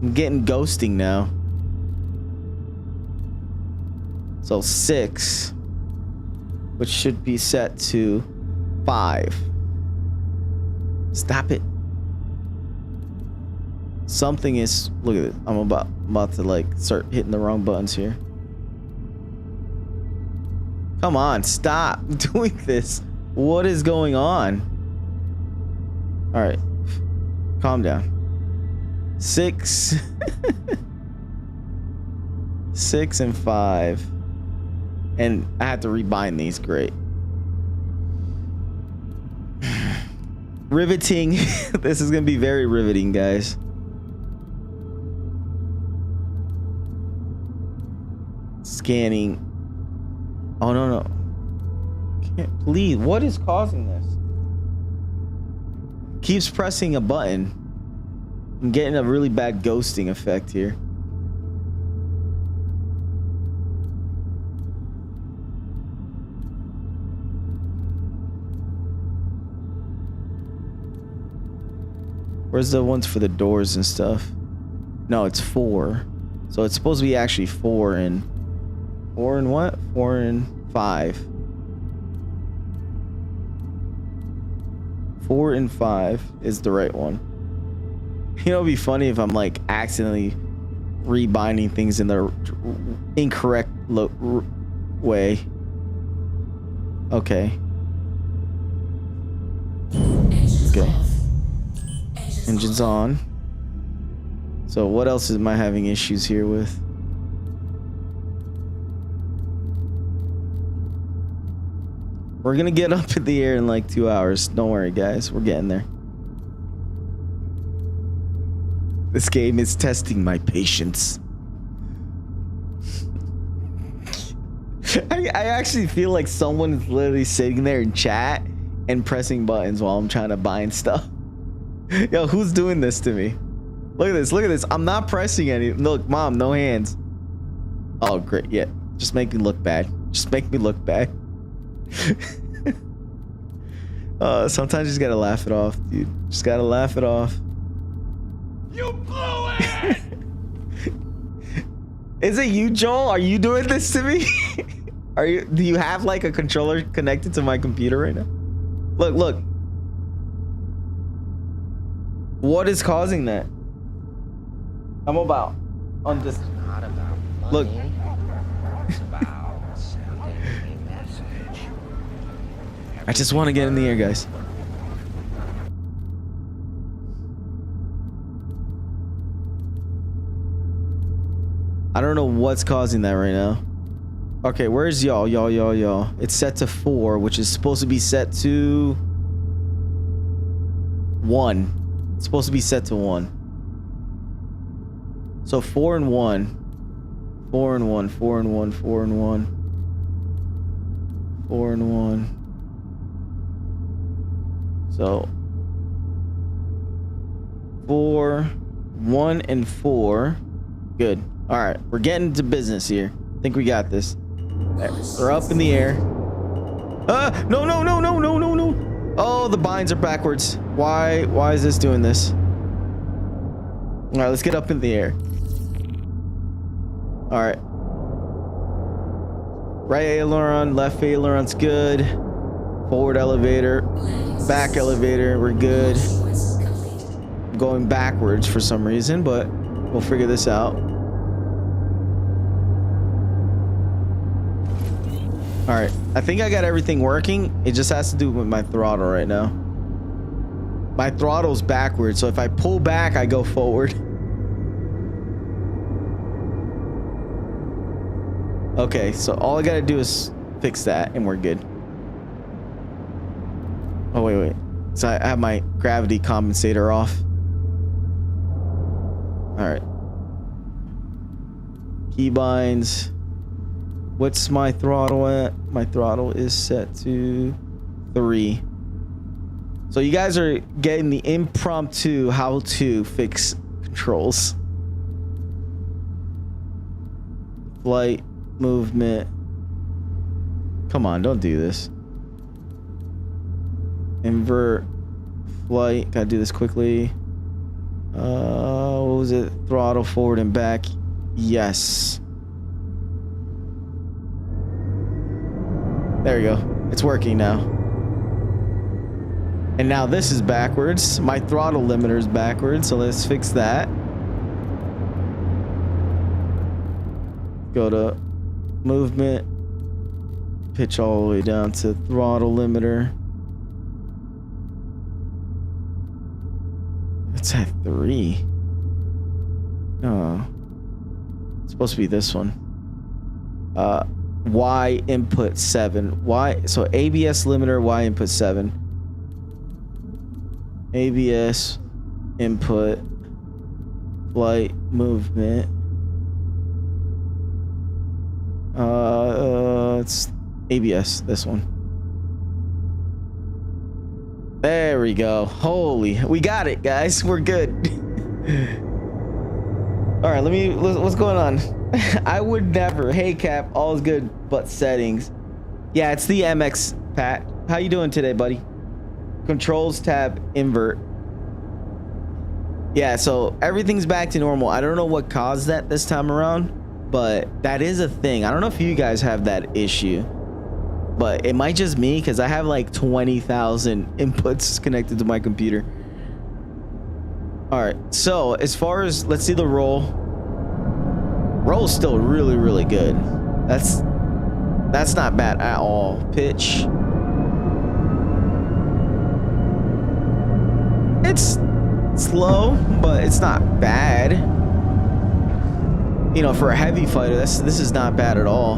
I'm getting ghosting now. So 6, which should be set to 5. Stop it. Something is, look at it. I'm about to like start hitting the wrong buttons here. Come on, stop doing this. What is going on? All right, calm down. 6 6 and 5, and I have to rebind these. Great. Riveting. This is gonna be very riveting, guys. Scanning. Oh no. Can't please. What is causing this? Keeps pressing a button. I'm getting a really bad ghosting effect here. Where's the ones for the doors and stuff? No, it's 4. So it's supposed to be actually 4 and what? 4 and 5. 4 and 5 is the right one. You know, it'd be funny if I'm like accidentally rebinding things in the incorrect way. Okay. Okay. Engine's on. So what else am I having issues here with? We're gonna get up in the air in like 2 hours. Don't worry, guys. We're getting there. This game is testing my patience. I actually feel like someone is literally sitting there in chat and pressing buttons while I'm trying to bind stuff. Yo, who's doing this to me? Look at this. Look at this. I'm not pressing any. Look, mom, no hands. Oh, great. Yeah. Just make me look bad. Just make me look bad. Sometimes you just gotta laugh it off, dude. Just gotta laugh it off. You blew it! Is it you, Joel? Are you doing this to me? Do you have like a controller connected to my computer right now? Look. What is causing that? I'm about on this. Not about money. Look. It's about sending a message. I just want to get in the air, guys. I don't know what's causing that right now. Okay, where's y'all? Y'all. It's set to 4, which is supposed to be set to 1. It's supposed to be set to 1. So 4 and 1. 4 and 1. 4 and 1. 4 and 1. 4 and 1. So 4, 1 and 4. Good. All right, we're getting to business here. I think we got this. We're up in the air. No. Oh, the binds are backwards. Why is this doing this? All right, let's get up in the air. All right. Right aileron, left aileron's good. Forward elevator, back elevator, we're good. I'm going backwards for some reason, but we'll figure this out. All right, I think I got everything working. It just has to do with my throttle right now. My throttle's backwards, so if I pull back, I go forward. Okay, so all I gotta do is fix that and we're good. Oh, wait. So I have my gravity compensator off. All right. Keybinds. What's my throttle at? My throttle is set to 3. So you guys are getting the impromptu how to fix controls. Flight, movement. Come on, don't do this. Invert, flight. Gotta do this quickly. What was it? Throttle forward and back. Yes. There we go. It's working now. And now this is backwards. My throttle limiter is backwards, so let's fix that. Go to movement. Pitch all the way down to throttle limiter. It's at 3. Oh. It's supposed to be this one. Y input 7. Y, so ABS limiter, Y input 7. ABS input flight movement. It's ABS, this one. There we go. Holy, we got it, guys. We're good. All right, what's going on? I would never. Hey, Cap, all's good but settings. Yeah, it's the MX, Pat. How you doing today, buddy? Controls tab, invert. Yeah, so everything's back to normal. I don't know what caused that this time around, but that is a thing. I don't know if you guys have that issue, but it might just me because I have like 20,000 inputs connected to my computer. All right, so as far as, let's see the roll. Roll's still really, really good. That's not bad at all. Pitch. It's slow, but it's not bad. You know, for a heavy fighter, this is not bad at all.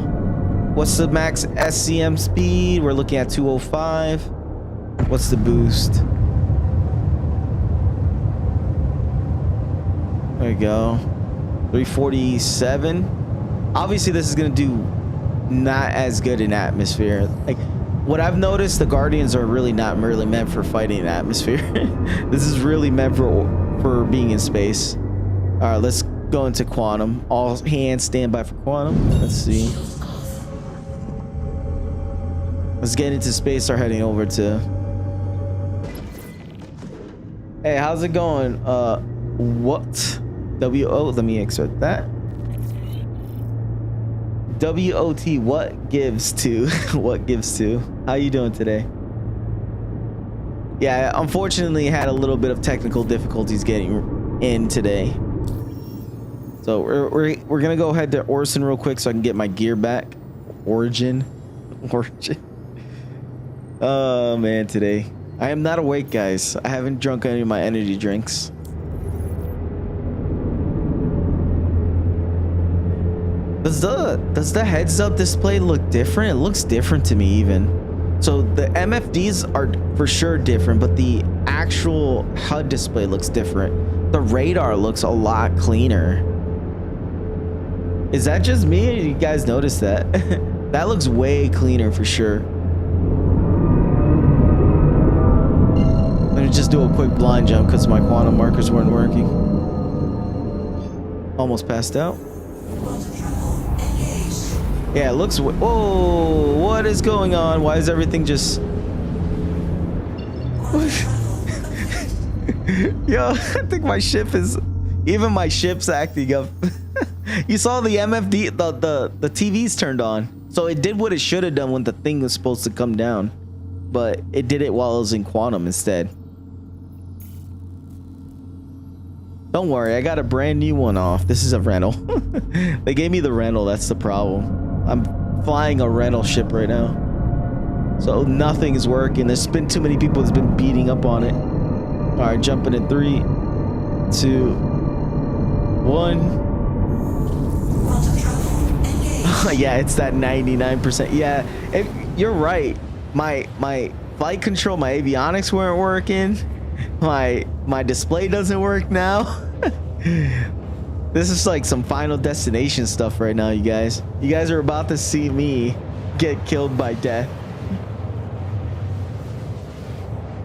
What's the max SCM speed? We're looking at 205. What's the boost? There we go. 347. Obviously, this is gonna do not as good in atmosphere. Like, what I've noticed, the Guardians are really not really meant for fighting in atmosphere. This is really meant for being in space. All right, let's go into quantum. All hands stand by for quantum. Let's see. Let's get into space. Start heading over to. Hey, how's it going? What? WO. Let me extract that. WOT. What gives to? What gives to? How you doing today? Yeah, unfortunately, had a little bit of technical difficulties getting in today. So we're gonna go ahead to Orson real quick so I can get my gear back. Origin. Oh man, today I am not awake, guys. I haven't drunk any of my energy drinks. Does the heads-up display look different? It looks different to me even. So the MFDs are for sure different, but the actual HUD display looks different. The radar looks a lot cleaner. Is that just me, or you guys notice that? That looks way cleaner for sure. Let me just do a quick blind jump because my quantum markers weren't working. Almost passed out. Yeah, it looks. Whoa, what is going on? Why is everything just. Yo, I think my ship is. Even my ship's acting up. You saw the MFD, the TV's turned on. So it did what it should have done when the thing was supposed to come down. But it did it while it was in quantum instead. Don't worry, I got a brand new one off. This is a rental. They gave me the rental, that's the problem. I'm flying a rental ship right now. So nothing is working. There's been too many people that's been beating up on it. All right, jumping in 3, 2, 1. Yeah, it's that 99%. Yeah, you're right. My flight control, my avionics weren't working. My display doesn't work now. This is like some Final Destination stuff right now, you guys. You guys are about to see me get killed by death.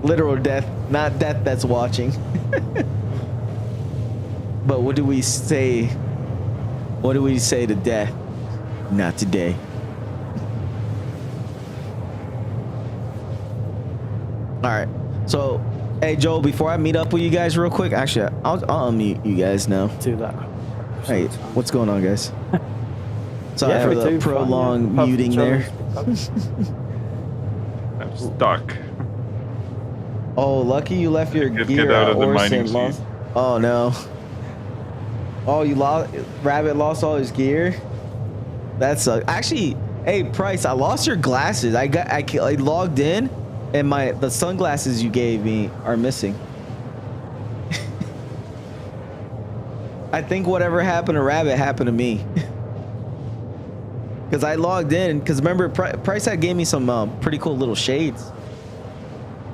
Literal death, not death that's watching. But what do we say? What do we say to death? Not today. All right. So, hey Joel, before I meet up with you guys real quick, actually, I'll unmute you guys now. Do that. Hey, what's going on, guys? Sorry Yeah, for me the too, prolonged fine, yeah. muting there. I'm stuck. Oh, lucky you left your Get gear out at of the mining Orson. Lost. seat. Oh no. Oh, you lost. Rabbit lost all his gear. That sucks. Actually, hey Price, I lost your glasses. I logged in, and the sunglasses you gave me are missing. I think whatever happened to Rabbit happened to me. Because I logged in. Because remember, Price had gave me some pretty cool little shades.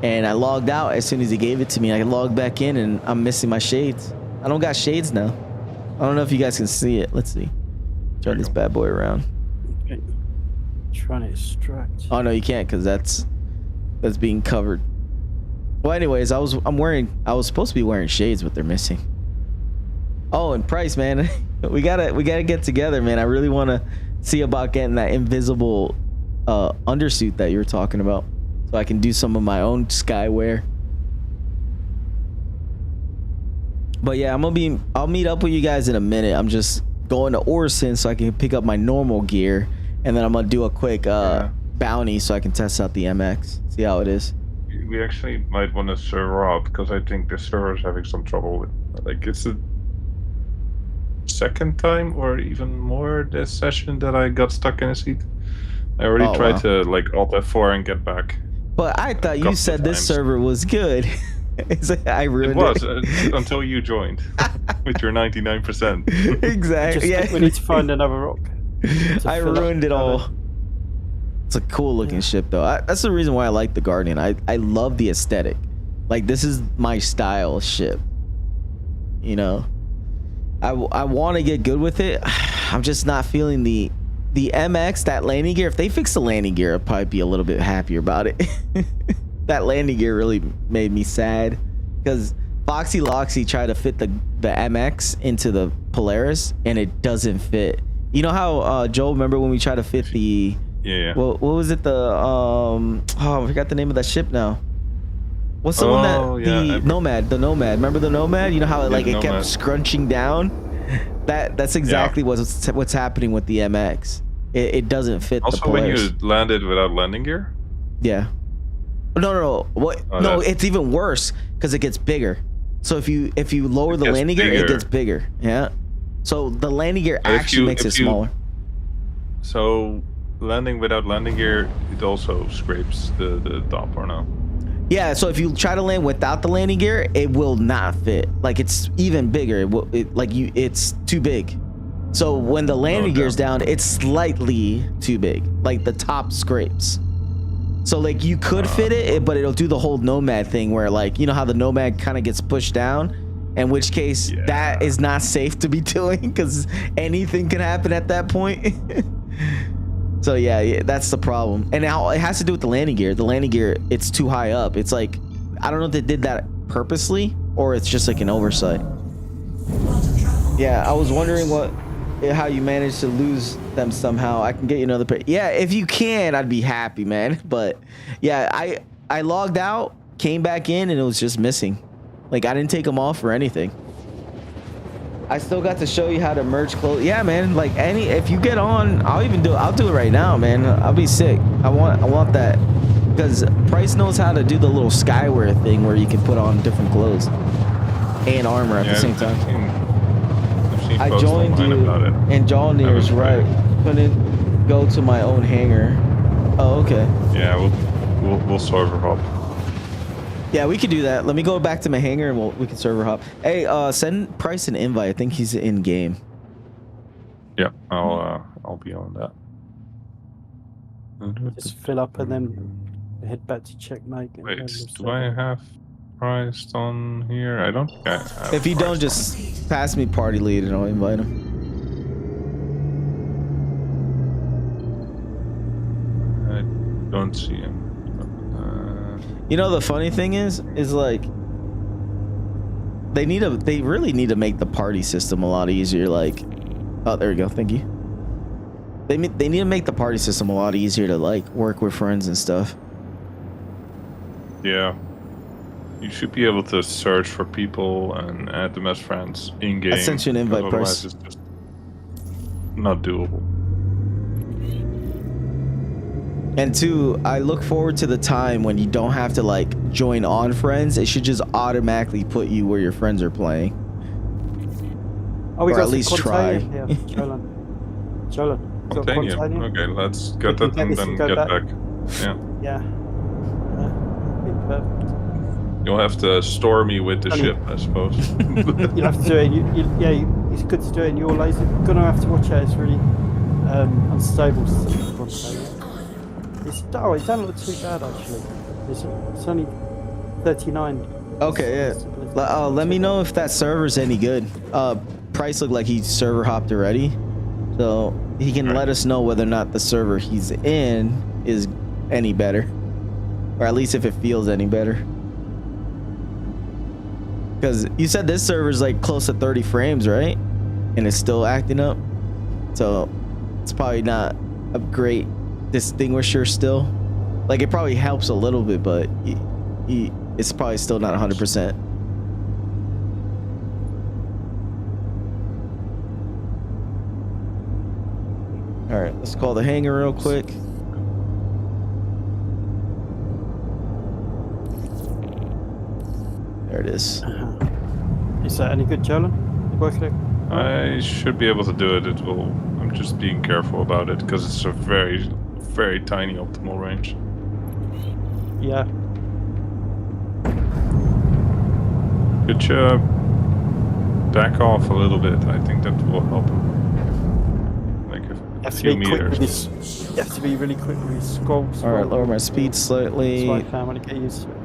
And I logged out as soon as he gave it to me. I logged back in and I'm missing my shades. I don't got shades now. I don't know if you guys can see it. Let's see. Turn this bad boy around. Okay. Trying to extract. Oh no, you can't because that's being covered. Well, anyways, I was supposed to be wearing shades, but they're missing. Oh, and Price, man, we gotta get together, man. I really want to see about getting that invisible undersuit that you were talking about, so I can do some of my own Skywear. But yeah, I'll meet up with you guys in a minute. I'm just going to Orson so I can pick up my normal gear, and then I'm gonna do a quick bounty so I can test out the MX, see how it is. We actually might want to server out because I think the server is having some trouble with, like, it's the second time or even more this session that I got stuck in a seat. I already tried to like Alt F4 and get back. But I thought you said this server was good. I ruined it. Was until you joined with your 99%. Exactly. Just, we need to find another rock. I ruined it all. It's a cool looking ship though. That's the reason why I like the Guardian. I love the aesthetic. Like, this is my style ship. You know, I want to get good with it. I'm just not feeling the MX, that landing gear. If they fix the landing gear, I'd probably be a little bit happier about it. That landing gear really made me sad because Foxy Loxy tried to fit the MX into the Polaris and it doesn't fit. You know how Joel, remember when we tried to fit the what was it, the I forgot the name of that ship now. What's the one that the Nomad? Remember the Nomad? You know how it kept scrunching down? That's exactly what's happening with the MX. It doesn't fit the Polaris. Also, when you landed without landing gear? Yeah. No. What? Oh, no, it's even worse because it gets bigger. So if you lower the landing gear, it gets bigger. Yeah. So the landing gear actually makes it smaller. So landing without landing gear, it also scrapes the top, or no? Yeah. So if you try to land without the landing gear, it will not fit. Like, it's even bigger. It's too big. So when the landing gear's down, it's slightly too big. Like, the top scrapes. So like you could fit it, but it'll do the whole Nomad thing where, like, you know how the Nomad kind of gets pushed down, in which case that is not safe to be doing because anything can happen at that point. So yeah, that's the problem. And now it has to do with the landing gear. The landing gear, it's too high up. It's like, I don't know if they did that purposely or it's just like an oversight. Yeah, I was wondering how you managed to lose them somehow. I can get you another pair. Yeah, if you can, I'd be happy, man. But yeah, I logged out, came back in, and it was just missing. Like, I didn't take them off or anything. I still got to show you how to merge clothes. Yeah, man. Like, if you get on, I'll do it right now, man. I'll be sick. I want that because Price knows how to do the little Skywear thing where you can put on different clothes and armor at the same time. I joined you, and John Deere's right. Couldn't go to my own hangar. Oh, okay. Yeah, we'll server hop. Yeah, we could do that. Let me go back to my hangar, and we can server hop. Hey, send Price an invite. I think he's in game. Yeah, I'll be on that. Just fill up and then head back to checkmate. Wait, do I have authorized on here? I don't think I have If you don't, authorized just pass me party lead and I'll invite him. on. I don't see him. You know, the funny thing is like they really need to make the party system a lot easier. Like, oh, there we go. Thank you. They need to make the party system a lot easier to like work with friends and stuff. Yeah. You should be able to search for people and add them as friends in game. I sent you an invite, otherwise Price. it's just not doable. And two, I look forward to the time when you don't have to like join on friends. It should just automatically put you where your friends are playing. Oh, we Or got at some least try. Quantanium here. Jolan. Got Quantanium. Quantanium? Okay, let's get We that can and get this then and go get back. back. Yeah. Yeah. Be perfect. You'll have to store me with the Only- ship, I suppose. You'll have to do it. It's good to do it in your laser. You're gonna have to watch out. It's really unstable. It doesn't look too bad actually. It's only 39. Okay, yeah. Let me know if that server's any good. Price looked like he server hopped already, so he can let us know whether or not the server he's in is any better, or at least if it feels any better. Because you said this server's like close to 30 frames, right? And it's still acting up, so it's probably not a great distinguisher still. Like, it probably helps a little bit, but it's probably still not 100%. All right, let's call the hangar real quick. There it is. Is that any good, Jolan? You working it? I should be able to do it. I'm just being careful about it because it's a very, very tiny optimal range. Yeah. Good job. Back off a little bit. I think that will help him. Like a You have to few be quick with meters. this. You have to be really quick with your scroll. All right, lower my speed slightly. That's why I found when it get used to it.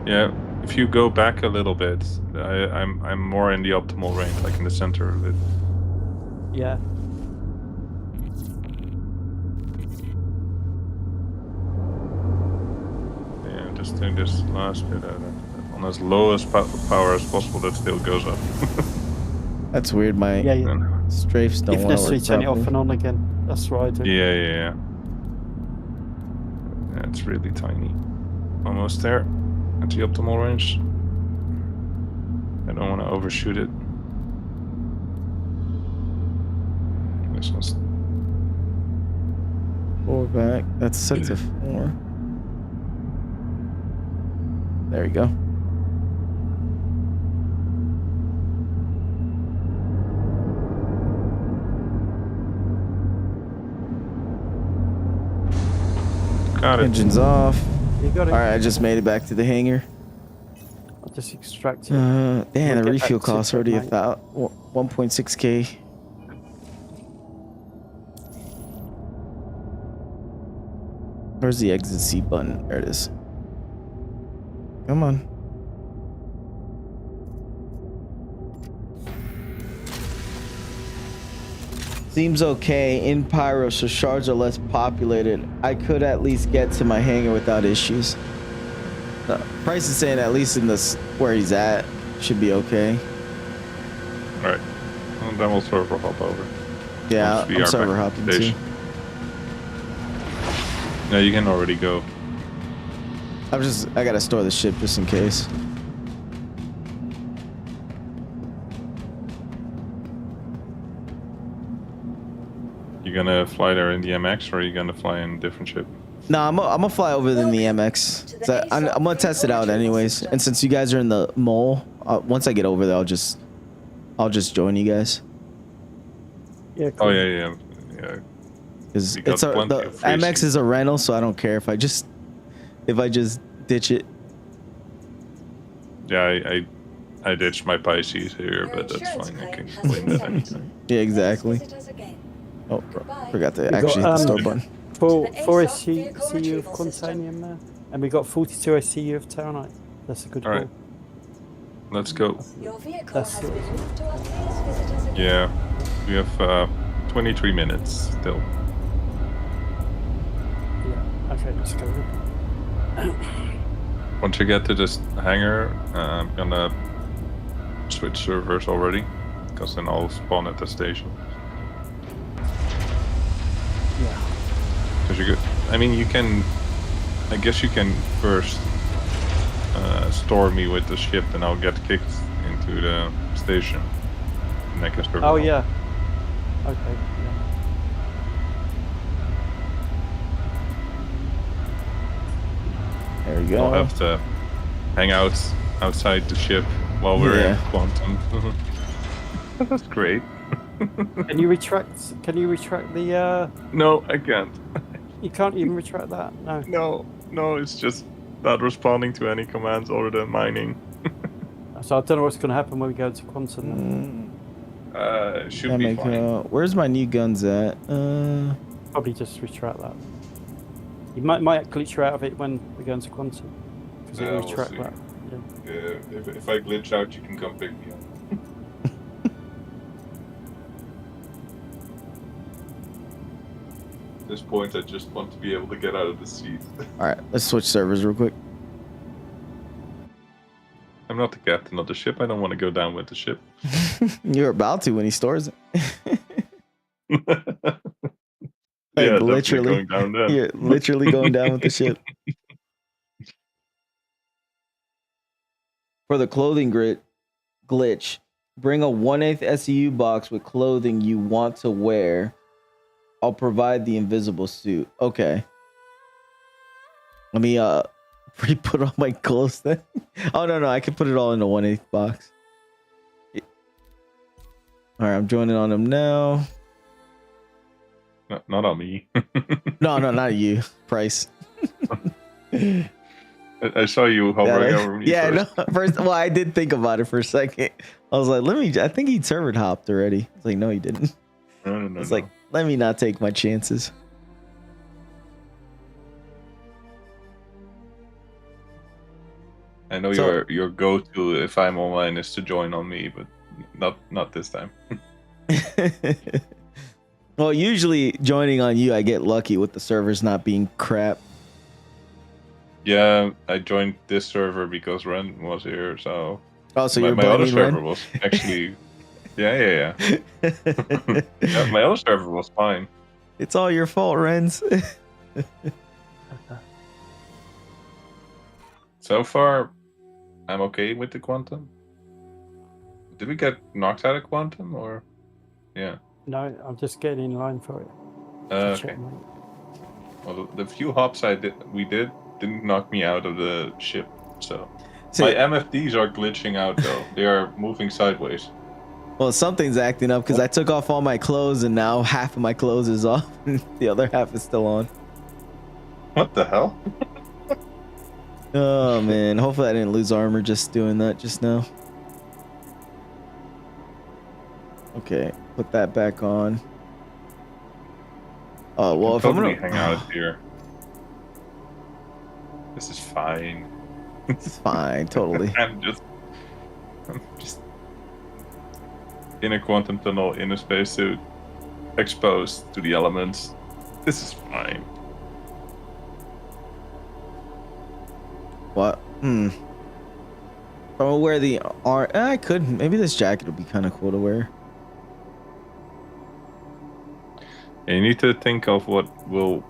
Yeah, if you go back a little bit, I'm more in the optimal range, like in the center of it. Yeah. Yeah, just doing this last bit on as low as power as possible. That still goes up. That's weird. My Yeah, yeah. And- strafes don't If want to necessary, work turn it off properly. and on again. That's what I do. yeah. It's really tiny. Almost there at the optimal range. I don't want to overshoot it. This one's 4 back. That's set to 4. There you go. got it. Engines off. You got it. All right, I just made it back to the hangar. I'll just extract it. Damn, We'll the get back refuel to cost it, already mate. 1.6k. Where's the exit seat button? There it is. Come on. Seems okay. In Pyro, so shards are less populated. I could at least get to my hangar without issues. Price is saying at least in this where he's at should be okay. Alright. Well, then we'll server hop over. Yeah, Once we I'm are server back at hopping the too. station. No, you can already go. I gotta store the ship just in case. You gonna fly there in the MX or are you gonna fly in a different ship? No, I'm gonna fly over in the MX. So I'm gonna test it out anyways. And since you guys are in the mole, once I get over there, I'll just join you guys. Yeah, Oh cool. yeah. Because We got it's the plenty of free MX seats. is a rental, so I don't care if I just ditch it. Yeah, I ditched my Pisces here, but that's fine. I can claim that anytime. Yeah, exactly. Visit us again. Oh, forgot to got, actually hit the store button. Four SCU of Quantanium there. And we got 42 SCU of Taronite. That's a good Alright. call. Let's go. Your vehicle That's has it. been moved to a please visit us again. Yeah, we have 23 minutes still. Yeah. Okay, let's go. Once you get to this hangar, I'm gonna switch servers already, because then I'll spawn at the station. Yeah. Because you could, I mean, you can, I guess you can first store me with the ship, and I'll get kicked into the station. Make a server. Oh yeah. Okay. Yeah. There we go. I'll have to hang out outside the ship while we're in Yeah. quantum. That's great. Can you retract? Can you retract the? No, I can't. You can't even retract that. No. No, it's just not responding to any commands other than mining. So I don't know what's going to happen when we go to quantum. Then. Should be fine. Where's my new guns at? Probably just retract that. You might glitch you out of it when we go into quantum because it Yeah, will we'll retract see. that. Yeah. If I glitch out, you can come pick me up. At this point, I just want to be able to get out of the seat. All right, let's switch servers real quick. I'm not the captain of the ship. I don't want to go down with the ship. You're about to when he stores it. Yeah, definitely literally, going down then. you're literally going down with the ship. For the clothing glitch, bring a 1/8 SEU box with clothing you want to wear. I'll provide the invisible suit. Okay. Let me put all my clothes then. Oh no, I can put it all in a 1/8 box. All right, I'm joining on them now. Not on me. No, not you, Price. I saw you hovering over me. Yeah, first. no. First, well, I did think about it for a second. I was like, I think he server hopped already. It's like, no, he didn't. No. It's like, let me not take my chances. I know So- your go-to if I'm online is to join on me, but not this time. Well, usually joining on you, I get lucky with the servers not being crap. Yeah, I joined this server because Ren was here, so Oh, so my, you're my other blaming server Ren? was actually yeah. Yeah, my other server was fine. It's all your fault, Renz. So far, I'm okay with the quantum. Did we get knocked out of quantum or? Yeah. No, I'm just getting in line for it. Okay. Checkmate. Well, the few hops we did didn't knock me out of the ship, so. See- My MFDs are glitching out though. They are moving sideways. Well, something's acting up because I took off all my clothes and now half of my clothes is off and the other half is still on. What the hell? Oh man, hopefully I didn't lose armor just doing that just now. Okay, put that back on. Oh well, if I'm Totally gonna hang out here. This is fine. it's fine, totally. I'm just in a quantum tunnel in a spacesuit, exposed to the elements. This is fine. What? If I'm gonna wear the I could. Maybe this jacket would be kind of cool to wear. And you need to think of what will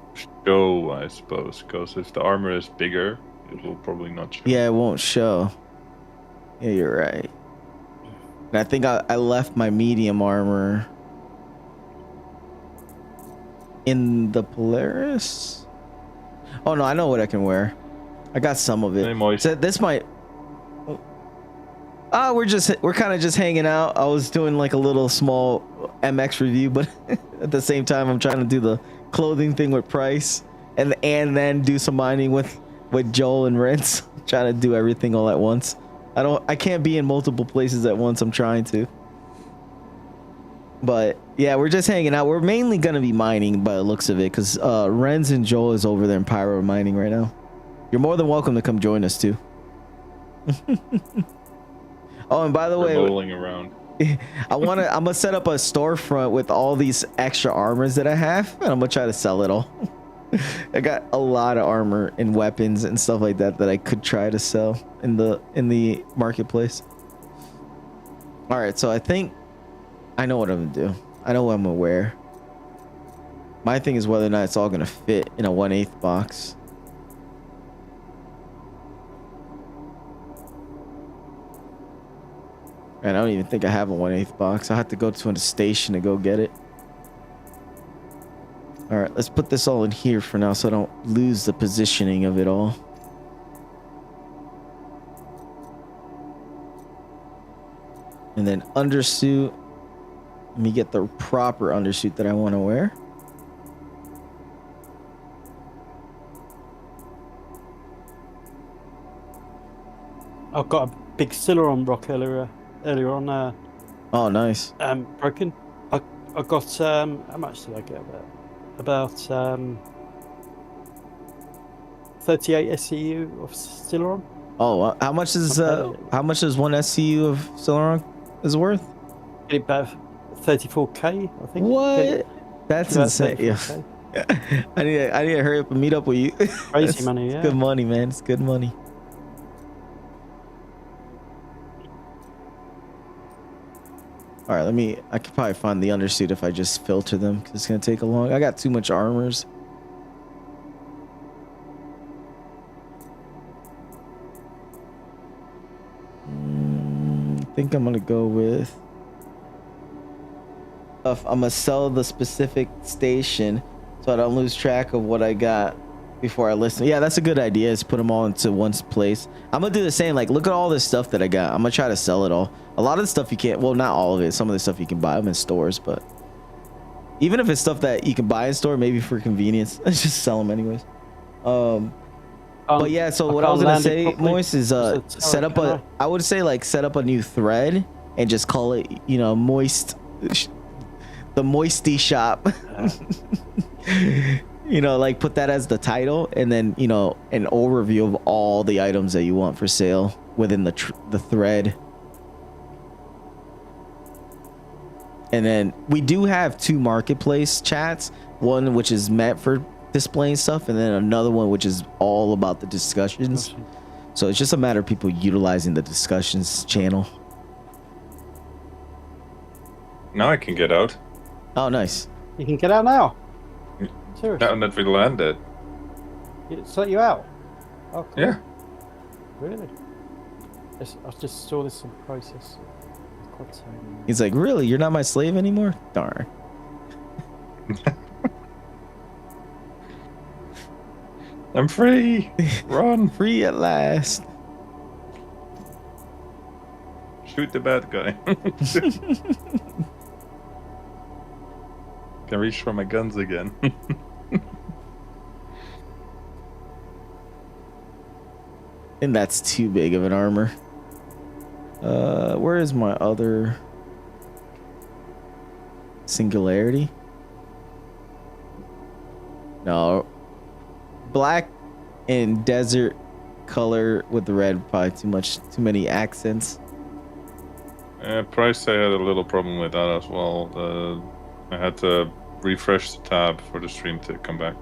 show, I suppose, because if the armor is bigger, it will probably not show. Yeah, it won't show. Yeah, you're right. And I think I left my medium armor in the Polaris. Oh no, I know what I can wear. I got some of it. Hey, Moise. So this might. We're kind of just hanging out. I was doing like a little small MX review, but at the same time, I'm trying to do the clothing thing with Price, and then do some mining with Joel and Rents. Trying to do everything all at once. I can't be in multiple places at once. I'm trying to. But yeah, we're just hanging out. We're mainly gonna be mining by the looks of it, because Renz and Joel is over there in pyro mining right now. You're more than welcome to come join us too. Oh, and by the They're way, rolling around. I'm gonna set up a storefront with all these extra armors that I have, and I'm gonna try to sell it all. I got a lot of armor and weapons and stuff like that that I could try to sell in the marketplace. All right, so I think I know what I'm gonna do. I know what I'm gonna wear. My thing is whether or not it's all gonna fit in a 1/8 box. And I don't even think I have a 1/8 box. I have to go to a station to go get it. All right, let's put this all in here for now so I don't lose the positioning of it all. And then undersuit. Let me get the proper undersuit that I want to wear. I've got a big Celeron rock earlier on. Oh, nice. Broken. I got how much did I get? About 38 SCU of Celeron. Oh, how much is one SCU of Celeron is worth? About 34k, I think. What? That's About insane. Yeah. 34K. I need to hurry up and meet up with you. Crazy money, yeah. Good money, man. It's good money. All right, I could probably find the undersuit if I just filter them because it's gonna take a long. I got too much armors. I think I'm gonna go with. I'm gonna sell the specific station so I don't lose track of what I got before I listen. Yeah, that's a good idea. Is put them all into one place. I'm gonna do the same. Like, look at all this stuff that I got. I'm gonna try to sell it all. A lot of the stuff you can't. Well, not all of it. Some of the stuff you can buy them in stores, but even if it's stuff that you can buy in store, maybe for convenience, let's just sell them anyways. But yeah. So what I was gonna say, Moist, is set up a. I would say like set up a new thread and just call it, you know, Moist. The Moisty Shop. You know, like put that as the title, and then, you know, an overview of all the items that you want for sale within the thread. And then we do have 2 marketplace chats, one which is meant for displaying stuff, and then another one which is all about the discussions. So it's just a matter of people utilizing the discussions channel. Now I can get out. Oh, nice. You can get out now. Seriously? Now that we landed. It's let you out. Oh, cool. Yeah. Really? I just saw this in process. He's like, really? You're not my slave anymore? Darn. I'm free. Run. Free at last. Shoot the bad guy. Can reach for my guns again. And that's too big of an armor. Where is my other singularity? No, black and desert color with the red, probably too many accents. Price, I had a little problem with that as well. I had to refresh the tab for the stream to come back.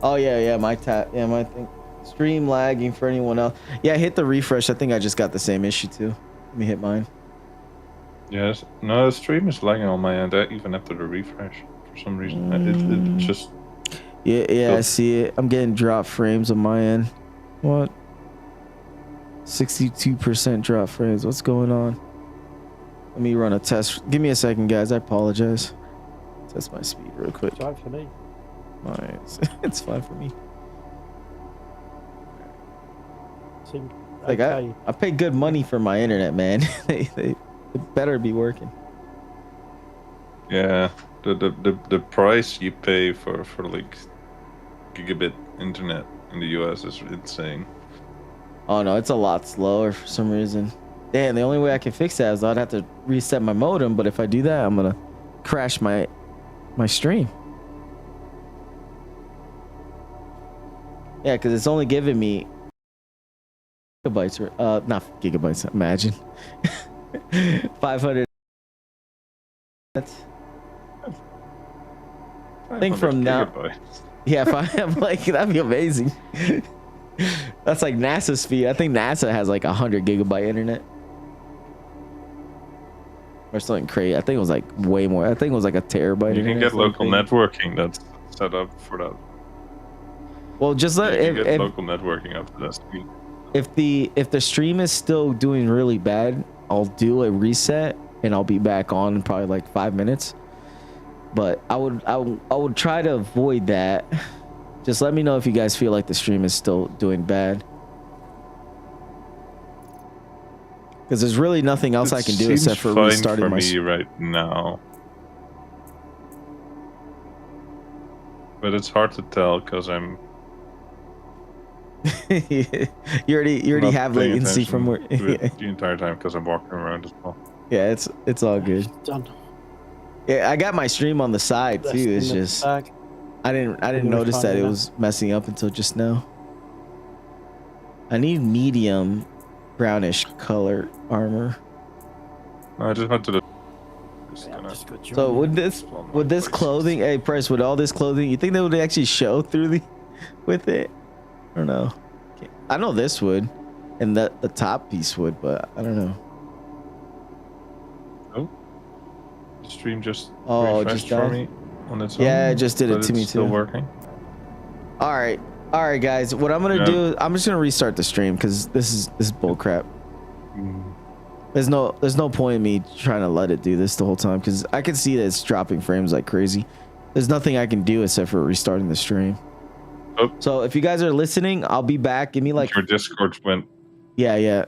Oh yeah, my tab, yeah, my thing. Stream lagging for anyone else. Yeah, hit the refresh. I think I just got the same issue too. Let me hit mine. Yes, no, the stream is lagging on my end, even after the refresh for some reason. It just. Yeah, I see it. I'm getting drop frames on my end. What? 62% drop frames. What's going on? Let me run a test. Give me a second, guys. I apologize. Test my speed real quick. It's fine for me. Nice. It's fine for me. Seemed Like okay. I pay good money for my internet, man. they better be working. Yeah, the price you pay for like gigabit internet in the US is insane. Oh no, it's a lot slower for some reason. Damn, the only way I can fix that is I'd have to reset my modem, but if I do that, I'm gonna crash my stream. Yeah, because it's only giving me gigabytes, not gigabytes. Imagine 500. I think from now, gigabytes. yeah, if I have like that'd be amazing. That's like NASA speed. I think NASA has like 100 gigabyte internet or something crazy. I think it was like way more. I think it was like a terabyte. You can internet, get something local crazy. networking that's set up for that. Well, just let You can get if, local networking up to that speed. if the stream is still doing really bad, I'll do a reset and I'll be back on in probably like 5 minutes. But I would try to avoid that. Just let me know if you guys feel like the stream is still doing bad. Because there's really nothing else I can do seems except for fine restarting for my. me right now. But it's hard to tell because I'm. you already not have paying latency from where. attention to it the entire time because I'm walking around as well. Yeah, it's all good. Done. Yeah, I got my stream on the side too. It's just Bag. I didn't gonna notice find that it it now. was messing up until just now. I need medium brownish color armor. I just went to the. Just Yeah, I'm gonna- just gonna join So you. would this clothing, hey Price, with all this clothing, you think they would actually show through the with it? I don't know. I know this would, and the top piece would, but I don't know. The stream just Oh, it refreshed just for died? me on its Yeah, own. it just did it but to me it's still too. working. All right, guys. What I'm gonna Yeah. do, I'm just gonna restart the stream because this is bull crap. There's no point in me trying to let it do this the whole time because I can see that it's dropping frames like crazy. There's nothing I can do except for restarting the stream. Oh. So if you guys are listening, I'll be back. Give me like Your Discord went. yeah.